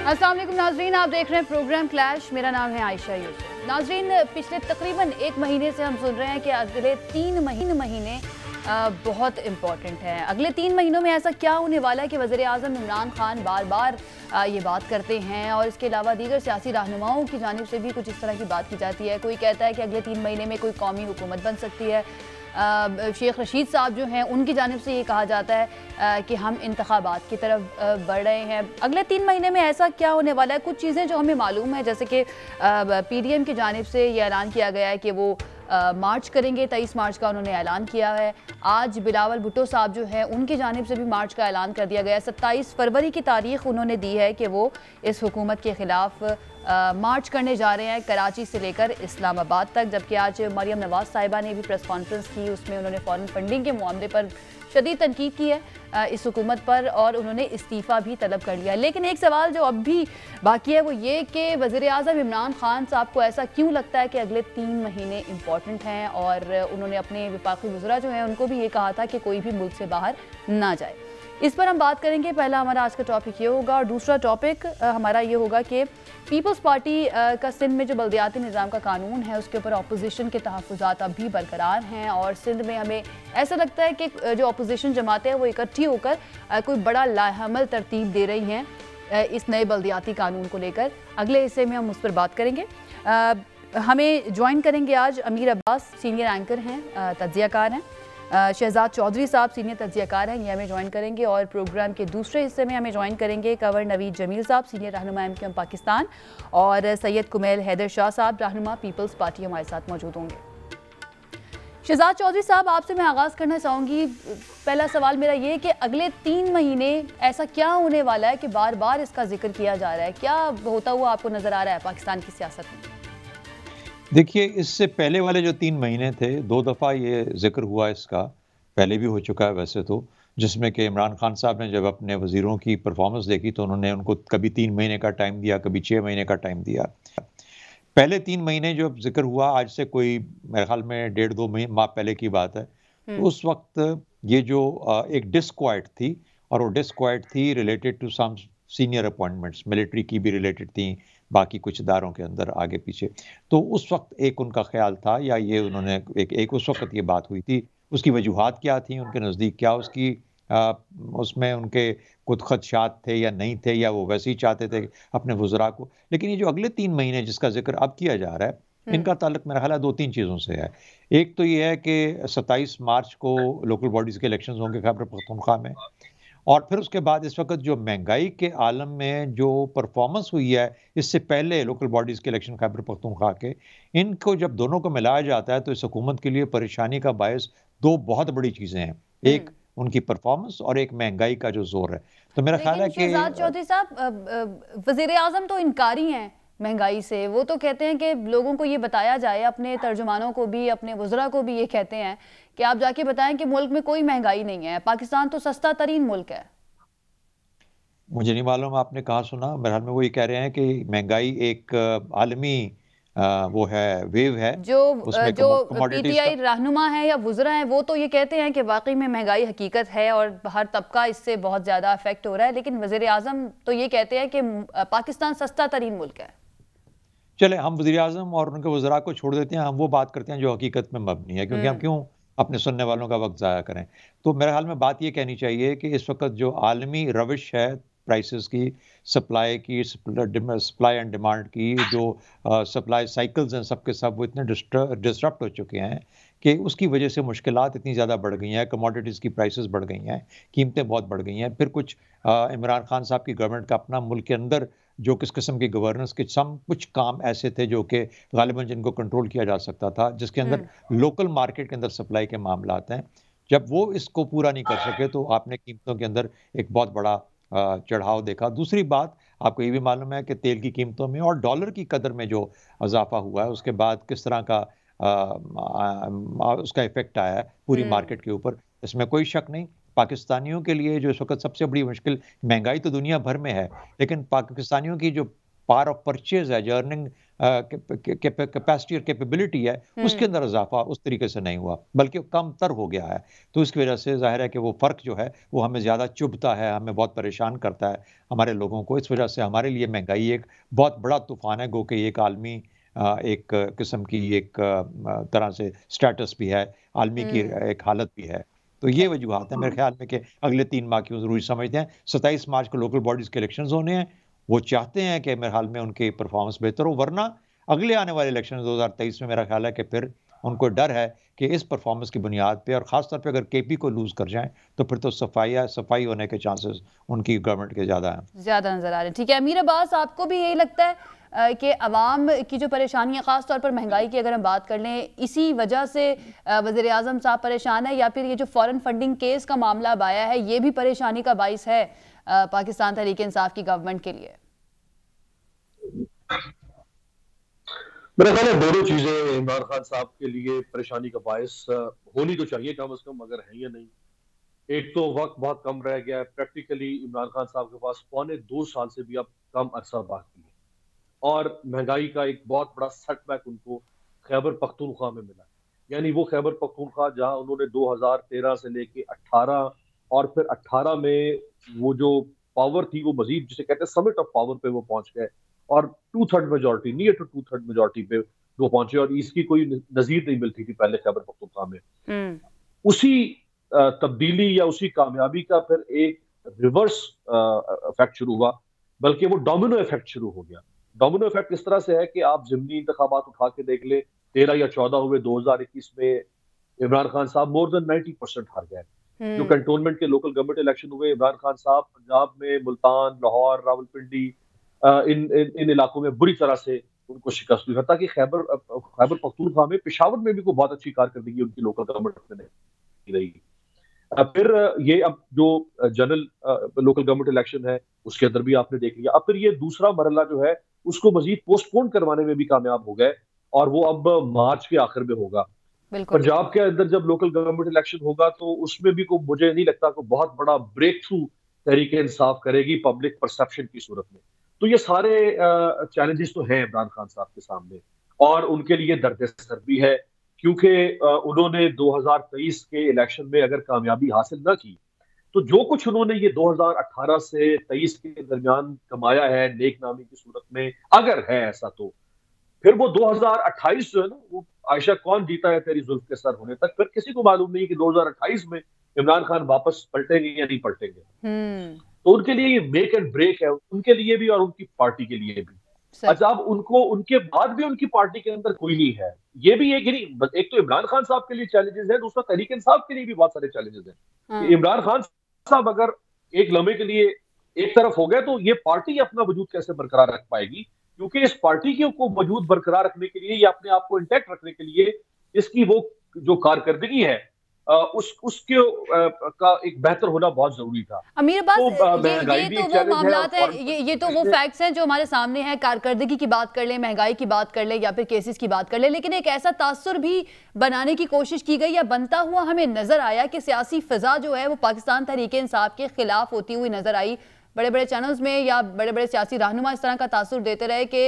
अस्सलाम वालेकुम नाजरीन, आप देख रहे हैं प्रोग्राम क्लैश। मेरा नाम है आयशा यूसुफ। नाजरीन, पिछले तकरीबन एक महीने से हम सुन रहे हैं कि अगले तीन महीने बहुत इम्पॉर्टेंट है। अगले 3 महीनों में ऐसा क्या होने वाला है कि वज़ीर आज़म इमरान खान बार बार ये बात करते हैं, और इसके अलावा दीगर सियासी रहनुमाओं की जानिब से भी कुछ इस तरह की बात की जाती है। कोई कहता है कि अगले 3 महीने में कोई कौमी हुकूमत बन सकती है। शेख रशीद साहब जो हैं उनकी जानिब से ये कहा जाता है कि हम इंतखाबात की तरफ बढ़ रहे हैं। अगले 3 महीने में ऐसा क्या होने वाला है? कुछ चीज़ें जो हमें मालूम है, जैसे कि PDM की जानिब से ये ऐलान किया गया है कि वो मार्च करेंगे। 23 मार्च का उन्होंने ऐलान किया है। आज बिलावल भुट्टो साहब जो हैं उनकी जानिब से भी मार्च का ऐलान कर दिया गया है। 27 फरवरी की तारीख उन्होंने दी है कि वो इस हुकूमत के ख़िलाफ़ मार्च करने जा रहे हैं, कराची से लेकर इस्लामाबाद तक। जबकि आज मरियम नवाज़ साहिबा ने भी प्रेस कॉन्फ्रेंस की, उसमें उन्होंने फॉरेन फंडिंग के मामले पर शदीद तनकीद की है इस हुकूमत पर, और उन्होंने इस्तीफ़ा भी तलब कर लिया। लेकिन एक सवाल जो अब भी बाकी है वो ये कि वज़ीर आज़म इमरान खान साहब को ऐसा क्यों लगता है कि अगले 3 महीने इंपॉर्टेंट हैं, और उन्होंने अपने वफाकी वज़रा जो हैं उनको भी ये कहा था कि कोई भी मुल्क से बाहर ना जाए। इस पर हम बात करेंगे। पहला हमारा आज का टॉपिक ये होगा, और दूसरा टॉपिक हमारा ये होगा कि पीपल्स पार्टी का सिंध में जो बल्दियाती निज़ाम का कानून है उसके ऊपर अपोजिशन के तहफ़्फ़ुज़ात अब भी बरकरार हैं, और सिंध में हमें ऐसा लगता है कि जो अपोजिशन जमातें हैं वो इकट्ठी होकर कोई बड़ा लाहमल तरतीब दे रही हैं इस नए बल्दियाती कानून को लेकर। अगले हिस्से में हम उस पर बात करेंगे। हमें ज्वाइन करेंगे आज अमीर अब्बास, सीनियर एंकर हैं, तज्ज़ियाकार हैं। शहजाद चौधरी साहब सीनियर तज्ज़ियाकार हैं, ये हमें ज्वाइन करेंगे। और प्रोग्राम के दूसरे हिस्से में हमें ज्वाइन करेंगे कंवर नवीद जमील साहब, सीनियर रहनुमा MQM पाकिस्तान, और सैयद कुमैल हैदर शाह साहब, रहनुमा पीपल्स पार्टी, हमारे साथ मौजूद होंगे। शहजाद चौधरी साहब, आपसे मैं आगाज़ करना चाहूँगी। पहला सवाल मेरा ये कि अगले 3 महीने ऐसा क्या होने वाला है कि बार बार इसका जिक्र किया जा रहा है? क्या होता हुआ आपको नज़र आ रहा है पाकिस्तान की सियासत में? देखिए, इससे पहले वाले जो 3 महीने थे, 2 दफ़ा ये ज़िक्र हुआ इसका, पहले भी हो चुका है वैसे तो, जिसमें कि इमरान खान साहब ने जब अपने वज़ीरों की परफ़ॉर्मेंस देखी तो उन्होंने उनको कभी 3 महीने का टाइम दिया, कभी 6 महीने का टाइम दिया। पहले 3 महीने जो ज़िक्र हुआ, आज से कोई मेरे ख़्याल में 1.5-2 माह पहले की बात है। तो उस वक़्त ये जो एक डिस्क्वाइट थी, और वो डिस्क्वाइट थी related to some senior appointments, military की भी रिलेटेड थी, बाकी कुछ इदारों के अंदर आगे पीछे। तो उस वक़्त एक उनका ख़्याल था, या ये उन्होंने एक उस वक़्त ये बात हुई थी। उसकी वजूहात क्या थी उनके नज़दीक, क्या उसकी उसमें उनके खुद खदशात थे या नहीं थे, या वो वैसे ही चाहते थे अपने वज़रा को। लेकिन ये जो अगले 3 महीने जिसका ज़िक्र अब किया जा रहा है, इनका ताल्लुक मेरा ख़्याल है 2-3 चीज़ों से है। एक तो ये है कि 27 मार्च को लोकल बॉडीज़ के इलेक्शंस होंगे खैबर पख्तूनख्वा में, और फिर उसके बाद इस वक़्त जो महंगाई के आलम में जो परफ़ॉर्मेंस हुई है, इससे पहले लोकल बॉडीज़ के इलेक्शन खैबर पख्तूनख्वा के, इनको जब दोनों को मिलाया जाता है तो इस हुकूमत के लिए परेशानी का बायस 2 बहुत बड़ी चीज़ें हैं। एक उनकी परफ़ॉर्मेंस, और एक महंगाई का जो ज़ोर है। तो मेरा ख़्याल है कि शहजाद चौधरी साहब, वज़ीर आज़म तो इनकारी हैं महंगाई से। वो तो कहते हैं कि लोगों को ये बताया जाए, अपने तर्जुमानों को भी, अपने वज़रा को भी ये कहते हैं कि आप जाके बताएं कि मुल्क में कोई महंगाई नहीं है, पाकिस्तान तो सस्ता तरीन मुल्क है। मुझे नहीं मालूम आपने कहाँ सुना। मेरे ख्याल में वो ये कह रहे हैं कि महंगाई एक आलमी वो है, वेव है। जो उसमें जो कमोडिटीज़ PTI का रहनुमा है या वज़रा हैं, वो तो ये कहते हैं कि वाकई में महंगाई हकीकत है और हर तबका इससे बहुत ज़्यादा अफेक्ट हो रहा है। लेकिन वज़ीर आज़म तो ये कहते हैं कि पाकिस्तान सस्ता तरीन मुल्क है। चले, हम वज़ीर-ए-आज़म और उनके वज़रा को छोड़ देते हैं, हम वो बात करते हैं जो हकीकत में मबनी है, क्योंकि हम क्यों अपने सुनने वालों का वक़्त ज़ाया करें। तो मेरे ख़्याल में बात ये कहनी चाहिए कि इस वक़्त जो आलमी रविश है प्राइसेस की, सप्लाई की, सप्लाई एंड डिमांड की, जो सप्लाई साइकिल्स हैं सब के सब, वो इतने डिसरप्ट हो चुके हैं कि उसकी वजह से मुश्किलात इतनी ज़्यादा बढ़ गई हैं, कमोडिटीज़ की प्राइसेस बढ़ गई हैं, कीमतें बहुत बढ़ गई हैं। फिर कुछ इमरान खान साहब की गवर्नमेंट का अपना मुल्क के अंदर जो किस किस्म की गवर्नेंस के कुछ काम ऐसे थे जो कि गालिबन जिनको कंट्रोल किया जा सकता था, जिसके अंदर लोकल मार्केट के अंदर सप्लाई के मामलात हैं। जब वो इसको पूरा नहीं कर सके तो आपने कीमतों के अंदर एक बहुत बड़ा चढ़ाव देखा। दूसरी बात, आपको ये भी मालूम है कि तेल की कीमतों में और डॉलर की कदर में जो इज़ाफ़ा हुआ है, उसके बाद किस तरह का उसका इफ़ेक्ट आया है पूरी मार्केट के ऊपर, इसमें कोई शक नहीं। पाकिस्तानियों के लिए जो इस वक़्त सबसे बड़ी मुश्किल, महंगाई तो दुनिया भर में है, लेकिन पाकिस्तानियों की जो पावर ऑफ परचेज़ है, जो अर्निंग कैपेसिटी और कैपेबिलिटी है, उसके अंदर इजाफा उस तरीके से नहीं हुआ, बल्कि कम तर हो गया है। तो इसकी वजह से ज़ाहिर है कि वो फ़र्क जो है, वो हमें ज़्यादा चुभता है, हमें बहुत परेशान करता है हमारे लोगों को। इस वजह से हमारे लिए महंगाई एक बहुत बड़ा तूफ़ान है, गो कि एक आलमी एक किस्म की एक तरह से स्टेटस भी है, आलमी की एक हालत भी है। तो ये वजूहात है मेरे ख्याल में कि अगले 3 माह क्यों ज़रूरी समझते हैं। 27 मार्च को लोकल बॉडीज़ के इलेक्शंस होने हैं। वो चाहते हैं कि मेरे ख्याल में उनकी परफॉर्मेंस बेहतर हो, वरना अगले आने वाले इलेक्शन 2023 में मेरा ख्याल है कि फिर उनको डर है कि इस परफॉर्मेंस की बुनियाद पे और ख़ास तौर पे अगर केपी को लूज़ कर जाएँ, तो फिर तो सफाई होने के चांसेस उनकी गवर्नमेंट के ज़्यादा हैं। ज़्यादा नज़र आ रहे हैं। ठीक है, अमीर अब्बास, आपको भी यही लगता है कि अवाम की जो परेशानी है, ख़ास तौर पर महंगाई की अगर हम बात कर लें, इसी वजह से वज़ीर आज़म साहब परेशान है, या फिर ये जो फ़ॉरेन फंडिंग केस का मामला अब आया है, ये भी परेशानी का बाइस है पाकिस्तान तहरीक इंसाफ की गवर्नमेंट के लिए? मेरा ख्याल है दोनों चीजें इमरान खान साहब के लिए परेशानी का बायस होनी तो चाहिए कम से कम, अगर है या नहीं। एक तो वक्त बहुत कम रह गया है, प्रैक्टिकली इमरान खान साहब के पास 2.25 साल से भी अब कम अरसा बाकी है, और महंगाई का एक बहुत बड़ा सेटबैक उनको खैबर पख्तूनख्वा में मिला। यानी वो खैबर पख्तूनख्वा जहां उन्होंने 2013 से लेके 18 और फिर 18 में वो जो पावर थी वो मजीद जिसे कहते हैं समिट ऑफ पावर पे वो पहुंच गए, और 2/3 मेजोरिटी, नियर टू 2/3 मेजोरिटी पे वो पहुंचे, और इसकी कोई नजीर नहीं मिलती थी पहले खैबर पख्तूनख्वा में। उसी तब्दीली या उसी कामयाबी का फिर एक रिवर्स इफेक्ट शुरू हुआ, बल्कि वो डोमिनो इफेक्ट शुरू हो गया। डोमिनो इफेक्ट इस तरह से है कि आप ज़िमनी इंतखाबात उठा के देख ले, 13 या 14 हुए 2021 में, इमरान खान साहब मोर देन 90% हार गए। जो कंटोनमेंट के लोकल गवर्नमेंट इलेक्शन हुए, इमरान खान साहब पंजाब में मुल्तान, लाहौर, रावलपिंडी, इन इलाकों में बुरी तरह से उनको शिकस्त हुई। हत्ता कि खैबर पख्तूनख्वा में, पेशावर में भी कोई बहुत अच्छी कारकर्दगी उनकी लोकल गवर्नमेंट में नहीं रही। फिर ये अब जो जनरल लोकल गवर्नमेंट इलेक्शन है उसके अंदर भी आपने देख लिया। अब फिर ये दूसरा मरहला जो है उसको मजीद पोस्टपोन करवाने में भी कामयाब हो गए, और वो अब मार्च के आखिर में होगा। पंजाब के अंदर जब लोकल गवर्नमेंट इलेक्शन होगा तो उसमें भी को मुझे नहीं लगता कोई बहुत बड़ा ब्रेक थ्रू तहरीक इंसाफ करेगी पब्लिक परसेप्शन की सूरत में। तो ये सारे चैलेंजेस तो हैं इमरान खान साहब के सामने, और उनके लिए दर्द सर भी है, क्योंकि उन्होंने 2023 के इलेक्शन में अगर कामयाबी हासिल ना की, तो जो कुछ उन्होंने ये 2018 से 23 के दरमियान कमाया है नेक नामी की सूरत में, अगर है ऐसा, तो फिर वो 2028 जो है ना, वो आयशा कौन जीता है तेरी जुल्फ के सर होने तक, फिर किसी को मालूम नहीं कि 2028 में इमरान खान वापस पलटेंगे या नहीं पलटेंगे। तो उनके लिए ये मेक एंड ब्रेक है, उनके लिए भी और उनकी पार्टी के लिए भी। अच्छा, अब उनको उनके बाद भी उनकी पार्टी के अंदर कोई नहीं है, ये भी एक नहीं, एक तो इमरान खान साहब के लिए चैलेंजेस है, दूसरा तहरीक इंसाफ के लिए भी बहुत सारे चैलेंजेस हैं। इमरान खान साहब अगर एक लम्हे के लिए एक तरफ हो गए तो ये पार्टी अपना वजूद कैसे बरकरार रख पाएगी, क्योंकि इस पार्टी को वजूद बरकरार रखने के लिए या अपने आप को इंटैक्ट रखने के लिए इसकी वो जो कारकर्दगी है उसके का एक बेहतर होना बहुत जरूरी था। अमीर बात, ये तो वो मामलात है, ये तो वो फैक्ट्स हैं जो हमारे सामने हैं। कारकर्दगी की बात कर ले, महंगाई की बात कर ले, या फिर केसेस की बात कर ले, लेकिन एक ऐसा तासुर भी बनाने की कोशिश की गई या बनता हुआ हमें नजर आया कि सियासी फिजा जो है वो पाकिस्तान तहरीक इंसाफ के खिलाफ होती हुई नजर आई। बड़े बड़े चैनल्स में या बड़े बड़े सियासी रहनुमा इस तरह का तासुर देते रहे कि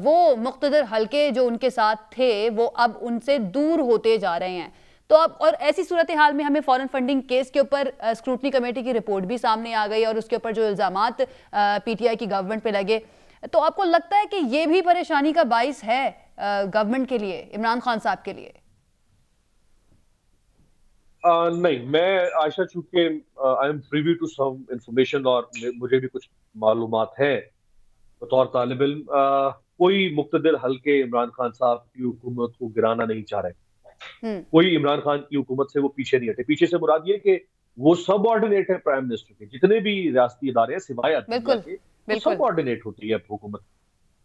वो मुख्तदर हल्के जो उनके साथ थे वो अब उनसे दूर होते जा रहे हैं। तो अब और ऐसी सूरत हाल में हमें फॉरेन फंडिंग केस के ऊपर स्क्रूटनी कमेटी की रिपोर्ट भी सामने आ गई और उसके ऊपर जो इल्जामात पीटीआई की गवर्नमेंट पे लगे, तो आपको लगता है कि ये भी परेशानी का बाइस है गवर्नमेंट के लिए, इमरान खान साहब के लिए? नहीं, मैं आयशा, चूंकि I am privy to some information और मुझे भी कुछ मालूमात है बतौर तालिब इल्म, कोई मुक्तदिर हल्के इमरान खान साहब की हुकूमत को गिराना नहीं चाह रहे। कोई इमरान खान की हुकूमत से वो पीछे नहीं हटे। पीछे से मुराद ये कि वो सबऑर्डिनेट है प्राइम मिनिस्टर के, जितने भी रियासती इदारे हैं सिवाय के सबऑर्डिनेट होती है हुकूमत,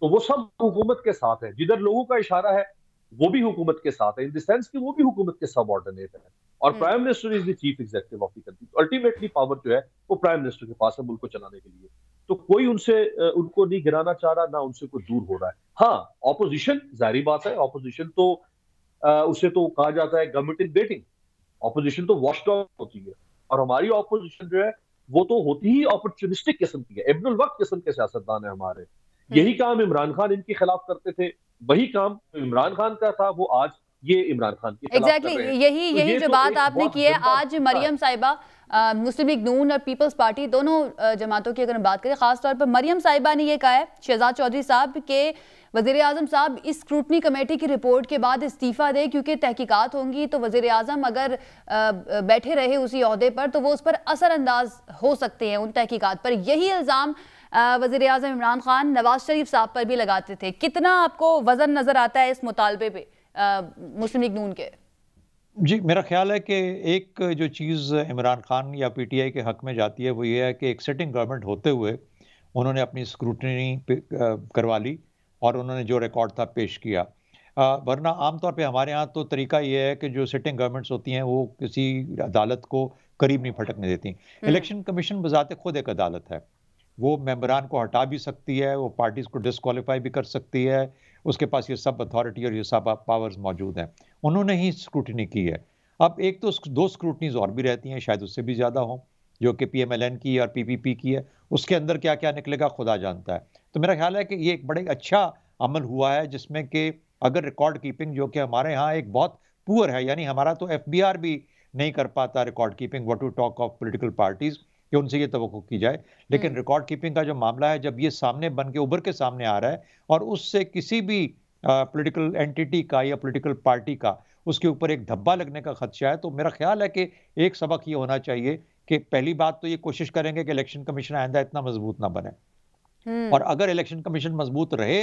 तो वो सब हुकूमत के साथ है। जिधर लोगों का इशारा है वो भी हुकूमत के साथ है, इन द सेंस कि वो भी हुकूमत के सबऑर्डिनेट है, और prime minister is the chief executive of the country. Ultimately power जो है वो प्राइम मिनिस्टर के पास है मुल्क को चलाने के लिए। तो कोई उनको नहीं गिराना चाह रहा, ना उनसे कोई दूर हो रहा है। हाँ, ऑपोजिशन, जाहिर बात है, ऑपोजिशन तो उसे तो कहा जाता है गवर्नमेंट इन वेटिंग। ऑपोजिशन तो वॉचडॉग होती है, और हमारी ऑपोजिशन जो है वो तो होती ही अपॉर्चुनिस्टिक किस्म की है, इब्नुल वक्त किस्म के सियासतदान है हमारे। यही काम इमरान खान इनके खिलाफ करते थे, वही काम इमरान खान का था वो आज ये इमरान खान के खिलाफ कर रहे हैं। यही जो बात आपने की है, आज मरियम साहिबा मुस्लिम लीग नून और पीपल्स पार्टी दोनों जमातों की अगर हम बात करें, खासतौर पर मरियम साहिबा ने ये कहा है, शहजाद चौधरी साहब के वज़ीर आज़म साहब इस स्क्रूटनी कमेटी की रिपोर्ट के बाद इस्तीफ़ा दे, क्योंकि तहकीकात होंगी तो वज़ीर आज़म अगर बैठे रहे उसी ओहदे पर तो वो उस पर असरअंदाज हो सकते हैं उन तहकीकात पर। यही इल्ज़ाम वज़ीर आज़म इमरान खान नवाज शरीफ साहब पर भी लगाते थे। कितना आपको वज़न नज़र आता है इस मुतालबे पे मुस्लिम लीग नून के? जी, मेरा ख्याल है कि एक जो चीज़ इमरान खान या पीटीआई के हक में जाती है वो ये है कि एक सिटिंग गवर्नमेंट होते हुए उन्होंने अपनी स्क्रूटनी करवा ली और उन्होंने जो रिकॉर्ड था पेश किया। वरना आमतौर पे हमारे यहाँ तो तरीका ये है कि जो सिटिंग गवर्नमेंट्स होती हैं वो किसी अदालत को करीब नहीं फटकने देती। इलेक्शन कमीशन बज़ाते खुद एक अदालत है, वो मेंबरान को हटा भी सकती है, वो पार्टीज़ को डिस्क्वालीफाई भी कर सकती है, उसके पास ये सब अथॉरिटी और ये सब पावर्स मौजूद हैं। उन्होंने ही स्क्रूटनी की है। अब एक तो दो स्क्रूटनीज और भी रहती हैं, शायद उससे भी ज़्यादा हों, जो कि पीएमएलएन की और पीपीपी की है, उसके अंदर क्या क्या निकलेगा खुदा जानता है। तो मेरा ख्याल है कि ये एक बड़ा अच्छा अमल हुआ है जिसमें कि अगर रिकॉर्ड कीपिंग जो कि हमारे यहाँ एक बहुत पुअर है, यानी हमारा तो एफबीआर भी नहीं कर पाता record keeping, what to talk of political parties, कि उनसे ये तवक्को की जाए। लेकिन रिकॉर्ड कीपिंग का जो मामला है, जब ये सामने बन के उभर के सामने आ रहा है और उससे किसी भी पॉलिटिकल एंटिटी का या पॉलिटिकल पार्टी का उसके ऊपर एक धब्बा लगने का खदशा है, तो मेरा ख्याल है कि एक सबक ये होना चाहिए कि पहली बात तो ये कोशिश करेंगे कि इलेक्शन कमीशन आइंदा इतना मजबूत ना बने, और अगर इलेक्शन कमीशन मजबूत रहे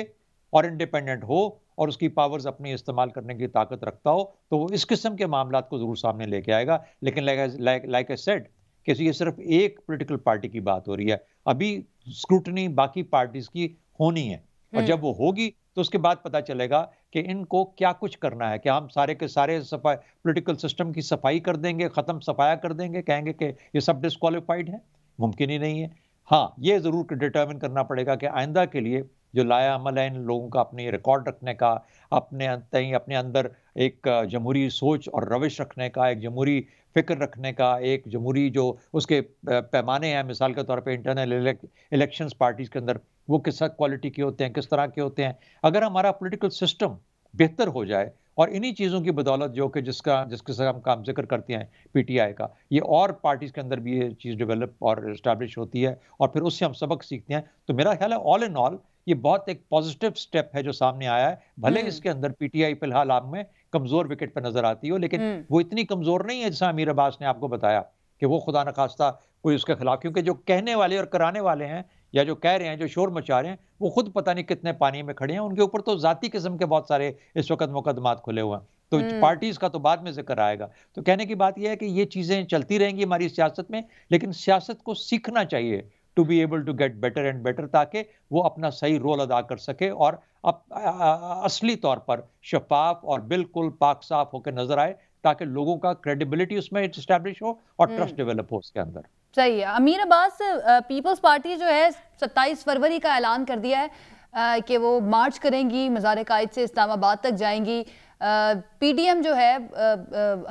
और इंडिपेंडेंट हो और उसकी पावर्स अपनी इस्तेमाल करने की ताकत रखता हो, तो वो इस किस्म के मामलात को जरूर सामने लेके आएगा। लेकिन लाइक आई सेड कि ये सिर्फ एक पॉलिटिकल पार्टी की बात हो रही है, अभी स्क्रूटनी बाकी पार्टीज की होनी है, और जब वो होगी तो उसके बाद पता चलेगा कि इनको क्या कुछ करना है। क्या हम सारे के सारे सफाई पॉलिटिकल सिस्टम की सफाई कर देंगे, खत्म सफाया कर देंगे, कहेंगे कि ये सब डिस्क्वालीफाइड है? मुमकिन ही नहीं है। हाँ, ये जरूर डिटर्मिन करना पड़ेगा कि आइंदा के लिए जो लाया अमल है इन लोगों का अपनी रिकॉर्ड रखने का, अपने अंदर एक जमहूरी सोच और रविश रखने का, एक जमहूरी फिक्र रखने का, एक जमहूरी जो उसके पैमाने हैं, मिसाल के तौर पे इंटरनल इलेक्शंस पार्टीज के अंदर वो किस क्वालिटी के होते हैं, किस तरह के होते हैं। अगर हमारा पॉलिटिकल सिस्टम बेहतर हो जाए और इन्हीं चीज़ों की बदौलत जो कि जिसके हम काम जिक्र करते हैं पीटीआई का, ये और पार्टीज के अंदर भी ये चीज़ डेवलप और इस्टेब्लिश होती है और फिर उससे हम सबक सीखते हैं, तो मेरा ख्याल है ऑल इन ऑल ये बहुत एक पॉजिटिव स्टेप है जो सामने आया है। भले इसके अंदर पीटीआई फिलहाल आप में कमजोर विकेट पर नजर आती हो, लेकिन वो इतनी कमजोर नहीं है जैसा अमीर अब्बास ने आपको बताया कि वो खुदा न खास्ता कोई उसके खिलाफ, क्योंकि जो कहने वाले और कराने वाले हैं या जो कह रहे हैं, जो शोर मचा रहे हैं, वो खुद पता नहीं कितने पानी में खड़े हैं। उनके ऊपर तो जाती किस्म के बहुत सारे इस वक्त मुकदमात खुले हुए हैं, तो पार्टीज का तो बाद में जिक्र आएगा। तो कहने की बात यह है कि ये चीजें चलती रहेंगी हमारी सियासत में, लेकिन सियासत को सीखना चाहिए to be able to get better and better, ताकि वो अपना सही रोल अदा कर सके और असली तौर पर शफाफ और बिल्कुल पाक साफ होकर नजर आए, ताकि लोगों का क्रेडिबिलिटी उसमें एस्टैब्लिश हो और ट्रस्ट डेवलप हो उसके अंदर। सही है। अमीर अब्बास, पीपल्स पार्टी जो है 27 फरवरी का ऐलान कर दिया है कि वो मार्च करेंगी, मज़ार कायद से इस्लामाबाद तक जाएंगी। पीडीएम जो है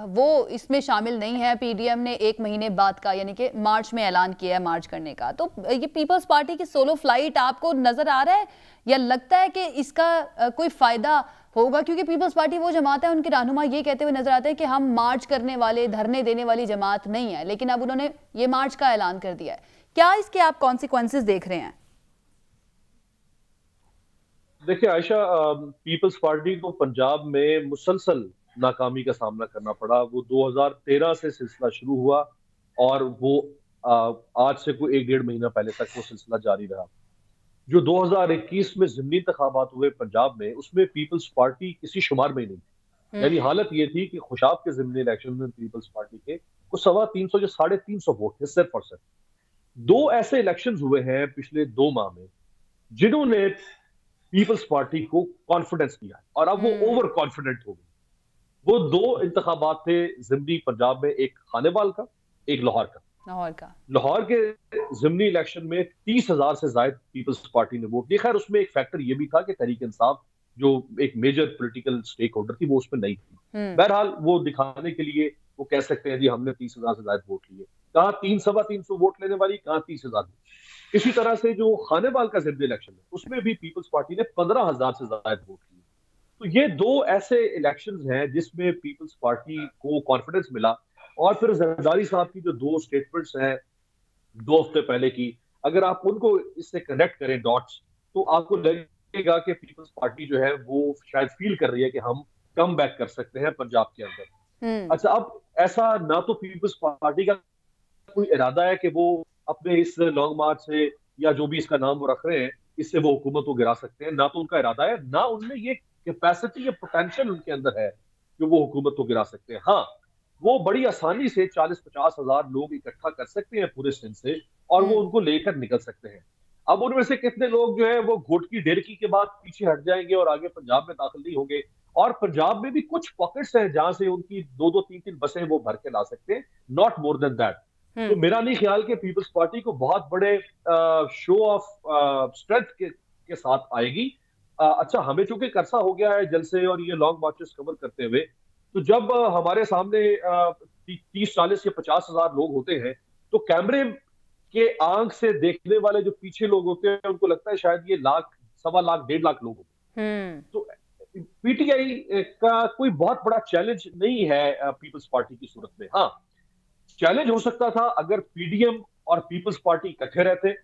वो इसमें शामिल नहीं है। पीडीएम ने 1 महीने बाद का यानी कि मार्च में ऐलान किया है मार्च करने का। तो ये पीपल्स पार्टी की सोलो फ्लाइट आपको नजर आ रहा है या लगता है कि इसका कोई फायदा होगा? क्योंकि पीपल्स पार्टी वो जमात है, उनके रहनुमा ये कहते हुए नजर आते हैं कि हम मार्च करने वाले, धरने देने वाली जमात नहीं है, लेकिन अब उन्होंने ये मार्च का ऐलान कर दिया है। क्या इसके आप कॉन्सिक्वेंसेस देख रहे हैं? देखिए आयशा, पीपल्स पार्टी को पंजाब में मुसलसल नाकामी का सामना करना पड़ा। वो 2013 से सिलसिला शुरू हुआ और वो आज से कोई 1-1.5 महीना पहले तक वो सिलसिला जारी रहा। जो 2021 में ज़िमनी इंतखाबात हुए पंजाब में, उसमें पीपल्स पार्टी किसी शुमार में नहीं थी। यानी हालत ये थी कि खुशाब के ज़िमनी इलेक्शन में पीपल्स पार्टी के कुछ 325 या 350 वोट थे सिर्फ और सिर्फ। 2 ऐसे इलेक्शन हुए हैं पिछले 2 माह में जिन्होंने पीपल्स पार्टी को कॉन्फिडेंस दिया और अब वो ओवर कॉन्फिडेंट हो गई। वो 2 इंतखाबात थे ज़िमनी पंजाब में, एक खानेवाल का, एक लाहौर का। लाहौर के ज़िमनी इलेक्शन में 30,000 से ज्यादा पीपल्स पार्टी ने वोट दिए। खैर उसमें एक फैक्टर ये भी था कि तहरीक इंसाफ जो एक मेजर पॉलिटिकल स्टेक होल्डर थी वो उसमें नहीं थी। बहरहाल वो दिखाने के लिए वो कह सकते हैं जी हमने 30,000 से ज्यादा वोट लिए। कहाँ 300-325 वोट लेने वाली, कहाँ 30,000। इसी तरह से जो खानेवाल का जिमनी इलेक्शन है उसमें भी पीपल्स पार्टी ने 15,000 से ज्यादा वोट लिए। तो ये दो ऐसे इलेक्शंस हैं जिसमें पीपल्स पार्टी को कॉन्फिडेंस मिला। और फिर जरदारी साहब की जो दो स्टेटमेंट्स हैं 2 हफ्ते पहले की, अगर आप उनको इससे कनेक्ट करें डॉट्स, तो आपको लगेगा कि पीपल्स पार्टी जो है वो शायद फील कर रही है कि हम कम बैक कर सकते हैं पंजाब के अंदर। अच्छा, अब ऐसा ना तो पीपल्स पार्टी का कोई इरादा है कि वो अपने इस लॉन्ग मार्च से या जो भी इसका नाम वो रख रहे हैं इससे वो हुकूमत को गिरा सकते हैं, ना तो उनका इरादा है, ना उनमें ये कैपेसिटी या पोटेंशियल उनके अंदर है कि वो हुकूमत को गिरा सकते हैं। हाँ, वो बड़ी आसानी से 40-50 हजार लोग इकट्ठा कर सकते हैं पूरे सिंध से और वो उनको लेकर निकल सकते हैं। अब उनमें से कितने लोग जो है वो घोटकी डेरकी के बाद पीछे हट जाएंगे और आगे पंजाब में दाखिल नहीं होंगे। और पंजाब में भी कुछ पॉकेट्स हैं जहां से उनकी 2-2, 3-3 बसें वो भर के ला सकते हैं, नॉट मोर देन दैट। तो मेरा नहीं ख्याल कि पीपल्स पार्टी को बहुत बड़े शो ऑफ स्ट्रेंथ के साथ आएगी। अच्छा, हमें चूंकि करसा हो गया है जलसे और ये लॉन्ग मार्चेस कवर करते हुए, तो जब हमारे सामने 30, 40 या 50 हजार लोग होते हैं तो कैमरे के आंख से देखने वाले जो पीछे लोग होते हैं उनको लगता है शायद ये 1,00,000, 1.25 लाख, 1.5 लाख लोग होते हैं। तो पीटीआई का कोई बहुत बड़ा चैलेंज नहीं है पीपल्स पार्टी की सूरत में। हाँ, चैलेंज हो सकता था अगर पीडीएम और पीपल्स पार्टी इकट्ठे रहते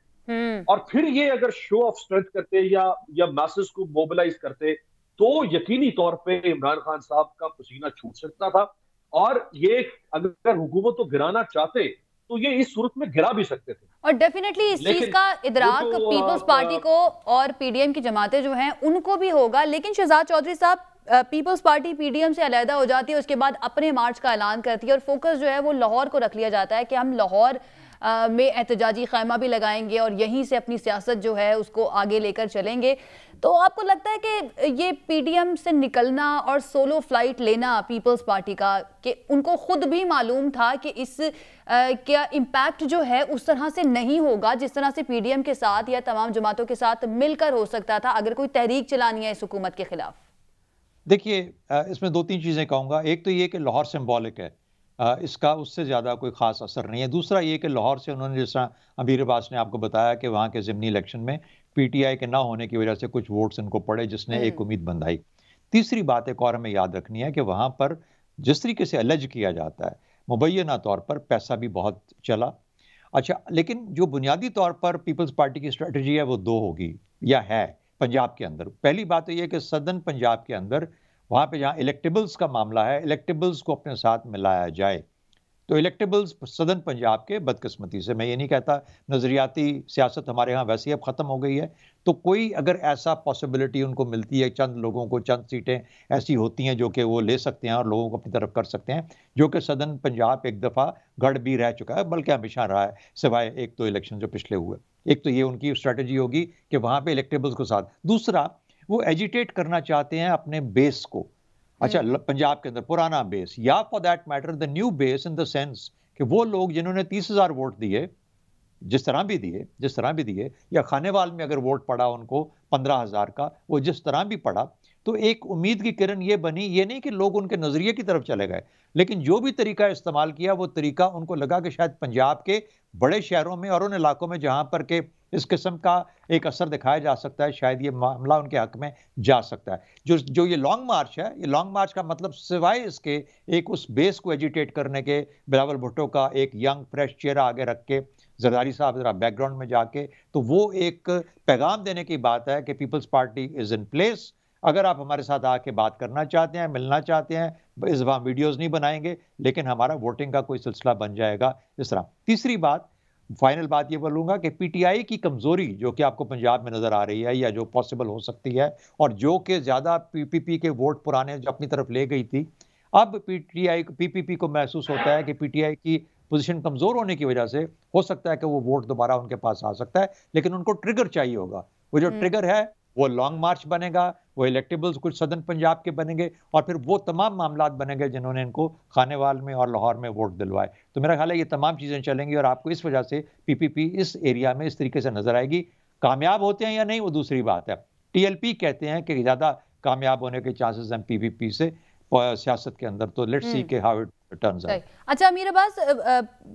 और फिर ये अगर शो ऑफ स्ट्रेंथ करते या मैसेज को मोबिलाइज करते, तो यकीनी तौर पे इमरान खान साहब का पसीना छूट सकता था। और ये अगर हुकूमत को गिराना चाहते तो ये इस सूरत में गिरा भी सकते थे। और डेफिनेटली इस चीज का इदराक पीपल्स पार्टी को और पीडीएम की जमातें जो हैं उनको भी होगा। लेकिन शहजाद चौधरी साहब, पीपल्स पार्टी पीडीएम से अलहदा हो जाती है, उसके बाद अपने मार्च का ऐलान करती है और फोकस जो है वो लाहौर को रख लिया जाता है कि हम लाहौर में एहतजाजी खैमा भी लगाएंगे और यहीं से अपनी सियासत जो है उसको आगे लेकर चलेंगे। तो आपको लगता है कि ये पीडीएम से निकलना और सोलो फ्लाइट लेना पीपल्स पार्टी का, कि उनको खुद भी मालूम था कि इस क्या इम्पैक्ट जो है उस तरह से नहीं होगा जिस तरह से पीडीएम के साथ या तमाम जमातों के साथ मिलकर हो सकता था अगर कोई तहरीक चलानी है इस हुकूमत के खिलाफ? देखिए, इसमें 2-3 चीज़ें कहूँगा। एक तो ये कि लाहौर सिंबॉलिक है, इसका उससे ज़्यादा कोई ख़ास असर नहीं है। दूसरा ये कि लाहौर से उन्होंने, जिस तरह अमीर अब्बास ने आपको बताया कि वहाँ के ज़िमनी इलेक्शन में पीटीआई के ना होने की वजह से कुछ वोट्स इनको पड़े, जिसने एक उम्मीद बंधाई। तीसरी बात एक और हमें याद रखनी है कि वहाँ पर जिस तरीके से अलज किया जाता है, मुबैना तौर पर पैसा भी बहुत चला। अच्छा, लेकिन जो बुनियादी तौर पर पीपल्स पार्टी की स्ट्रेटजी है वो 2 होगी या है पंजाब के अंदर। पहली बात तो ये कि सदर्न पंजाब के अंदर वहाँ पे जहाँ इलेक्टेबल्स का मामला है, इलेक्टेबल्स को अपने साथ मिलाया जाए। तो इलेक्टेबल्स सदर्न पंजाब के बदकिस्मती से, मैं ये नहीं कहता, नज़रियाती सियासत हमारे यहाँ वैसे ही अब ख़त्म हो गई है, तो कोई अगर ऐसा पॉसिबिलिटी उनको मिलती है, चंद लोगों को चंद सीटें ऐसी होती हैं जो कि वो ले सकते हैं और लोगों को अपनी तरफ कर सकते हैं, जो कि सदर्न पंजाब एक दफ़ा गढ़ भी रह चुका है, बल्कि हमेशा रहा है, सिवाय 1-2 इलेक्शन जो पिछले हुए। एक तो ये उनकी स्ट्रैटेजी होगी कि वहाँ पे इलेक्टेबल्स को साथ। दूसरा, वो एजिटेट करना चाहते हैं अपने बेस को। अच्छा, पंजाब के अंदर पुराना बेस, या for that matter the new base, in the sense कि वो लोग जिन्होंने 30,000 वोट दिए, जिस तरह भी दिए, या खानेवाल में अगर वोट पड़ा उनको 15,000 का, वो जिस तरह भी पड़ा, तो एक उम्मीद की किरण ये बनी। ये नहीं कि लोग उनके नजरिए की तरफ चले गए, लेकिन जो भी तरीका इस्तेमाल किया, वो तरीका उनको लगा कि शायद पंजाब के बड़े शहरों में और उन इलाकों में जहां पर के इस किस्म का एक असर दिखाया जा सकता है, शायद ये मामला उनके हक में जा सकता है। जो ये लॉन्ग मार्च है, ये लॉन्ग मार्च का मतलब सिवाय इसके एक उस बेस को एजिटेट करने के, बिलावल भुट्टो का एक यंग फ्रेश चेहरा आगे रख के, जरदारी साहब जरा बैकग्राउंड में जाके, तो वो एक पैगाम देने की बात है कि people's party is in place. अगर आप हमारे साथ आके बात करना चाहते हैं, मिलना चाहते हैं, इस बार वीडियोस नहीं बनाएंगे, लेकिन हमारा वोटिंग का कोई सिलसिला बन जाएगा इस तरह। तीसरी बात, फाइनल बात ये बोलूंगा कि पीटीआई की कमजोरी जो कि आपको पंजाब में नजर आ रही है, या जो पॉसिबल हो सकती है, और जो कि ज्यादा पीपीपी के वोट पुराने जो अपनी तरफ ले गई थी, अब पीपीपी को महसूस होता है कि पीटीआई की पोजीशन कमजोर होने की वजह से हो सकता है कि वो वोट दोबारा उनके पास आ सकता है, लेकिन उनको ट्रिगर चाहिए होगा। वो जो ट्रिगर है वो लॉन्ग मार्च बनेगा, वो इलेक्टेबल्स कुछ सदर्न पंजाब के बनेंगे, और फिर वो तमाम मामलात बनेंगे जिन्होंने इनको खानेवाल में और लाहौर में वोट दिलवाए। तो मेरा ख्याल है ये तमाम चीज़ें चलेंगी और आपको इस वजह से पीपीपी इस एरिया में इस तरीके से नजर आएगी। कामयाब होते हैं या नहीं वो दूसरी बात है। टीएलपी कहते हैं कि ज़्यादा कामयाब होने के चांसेस हैं पीपीपी से सियासत के अंदर, तो लेट्स सी के हाउ इट टर्न्स आउट। अच्छा अमीर अब्बास,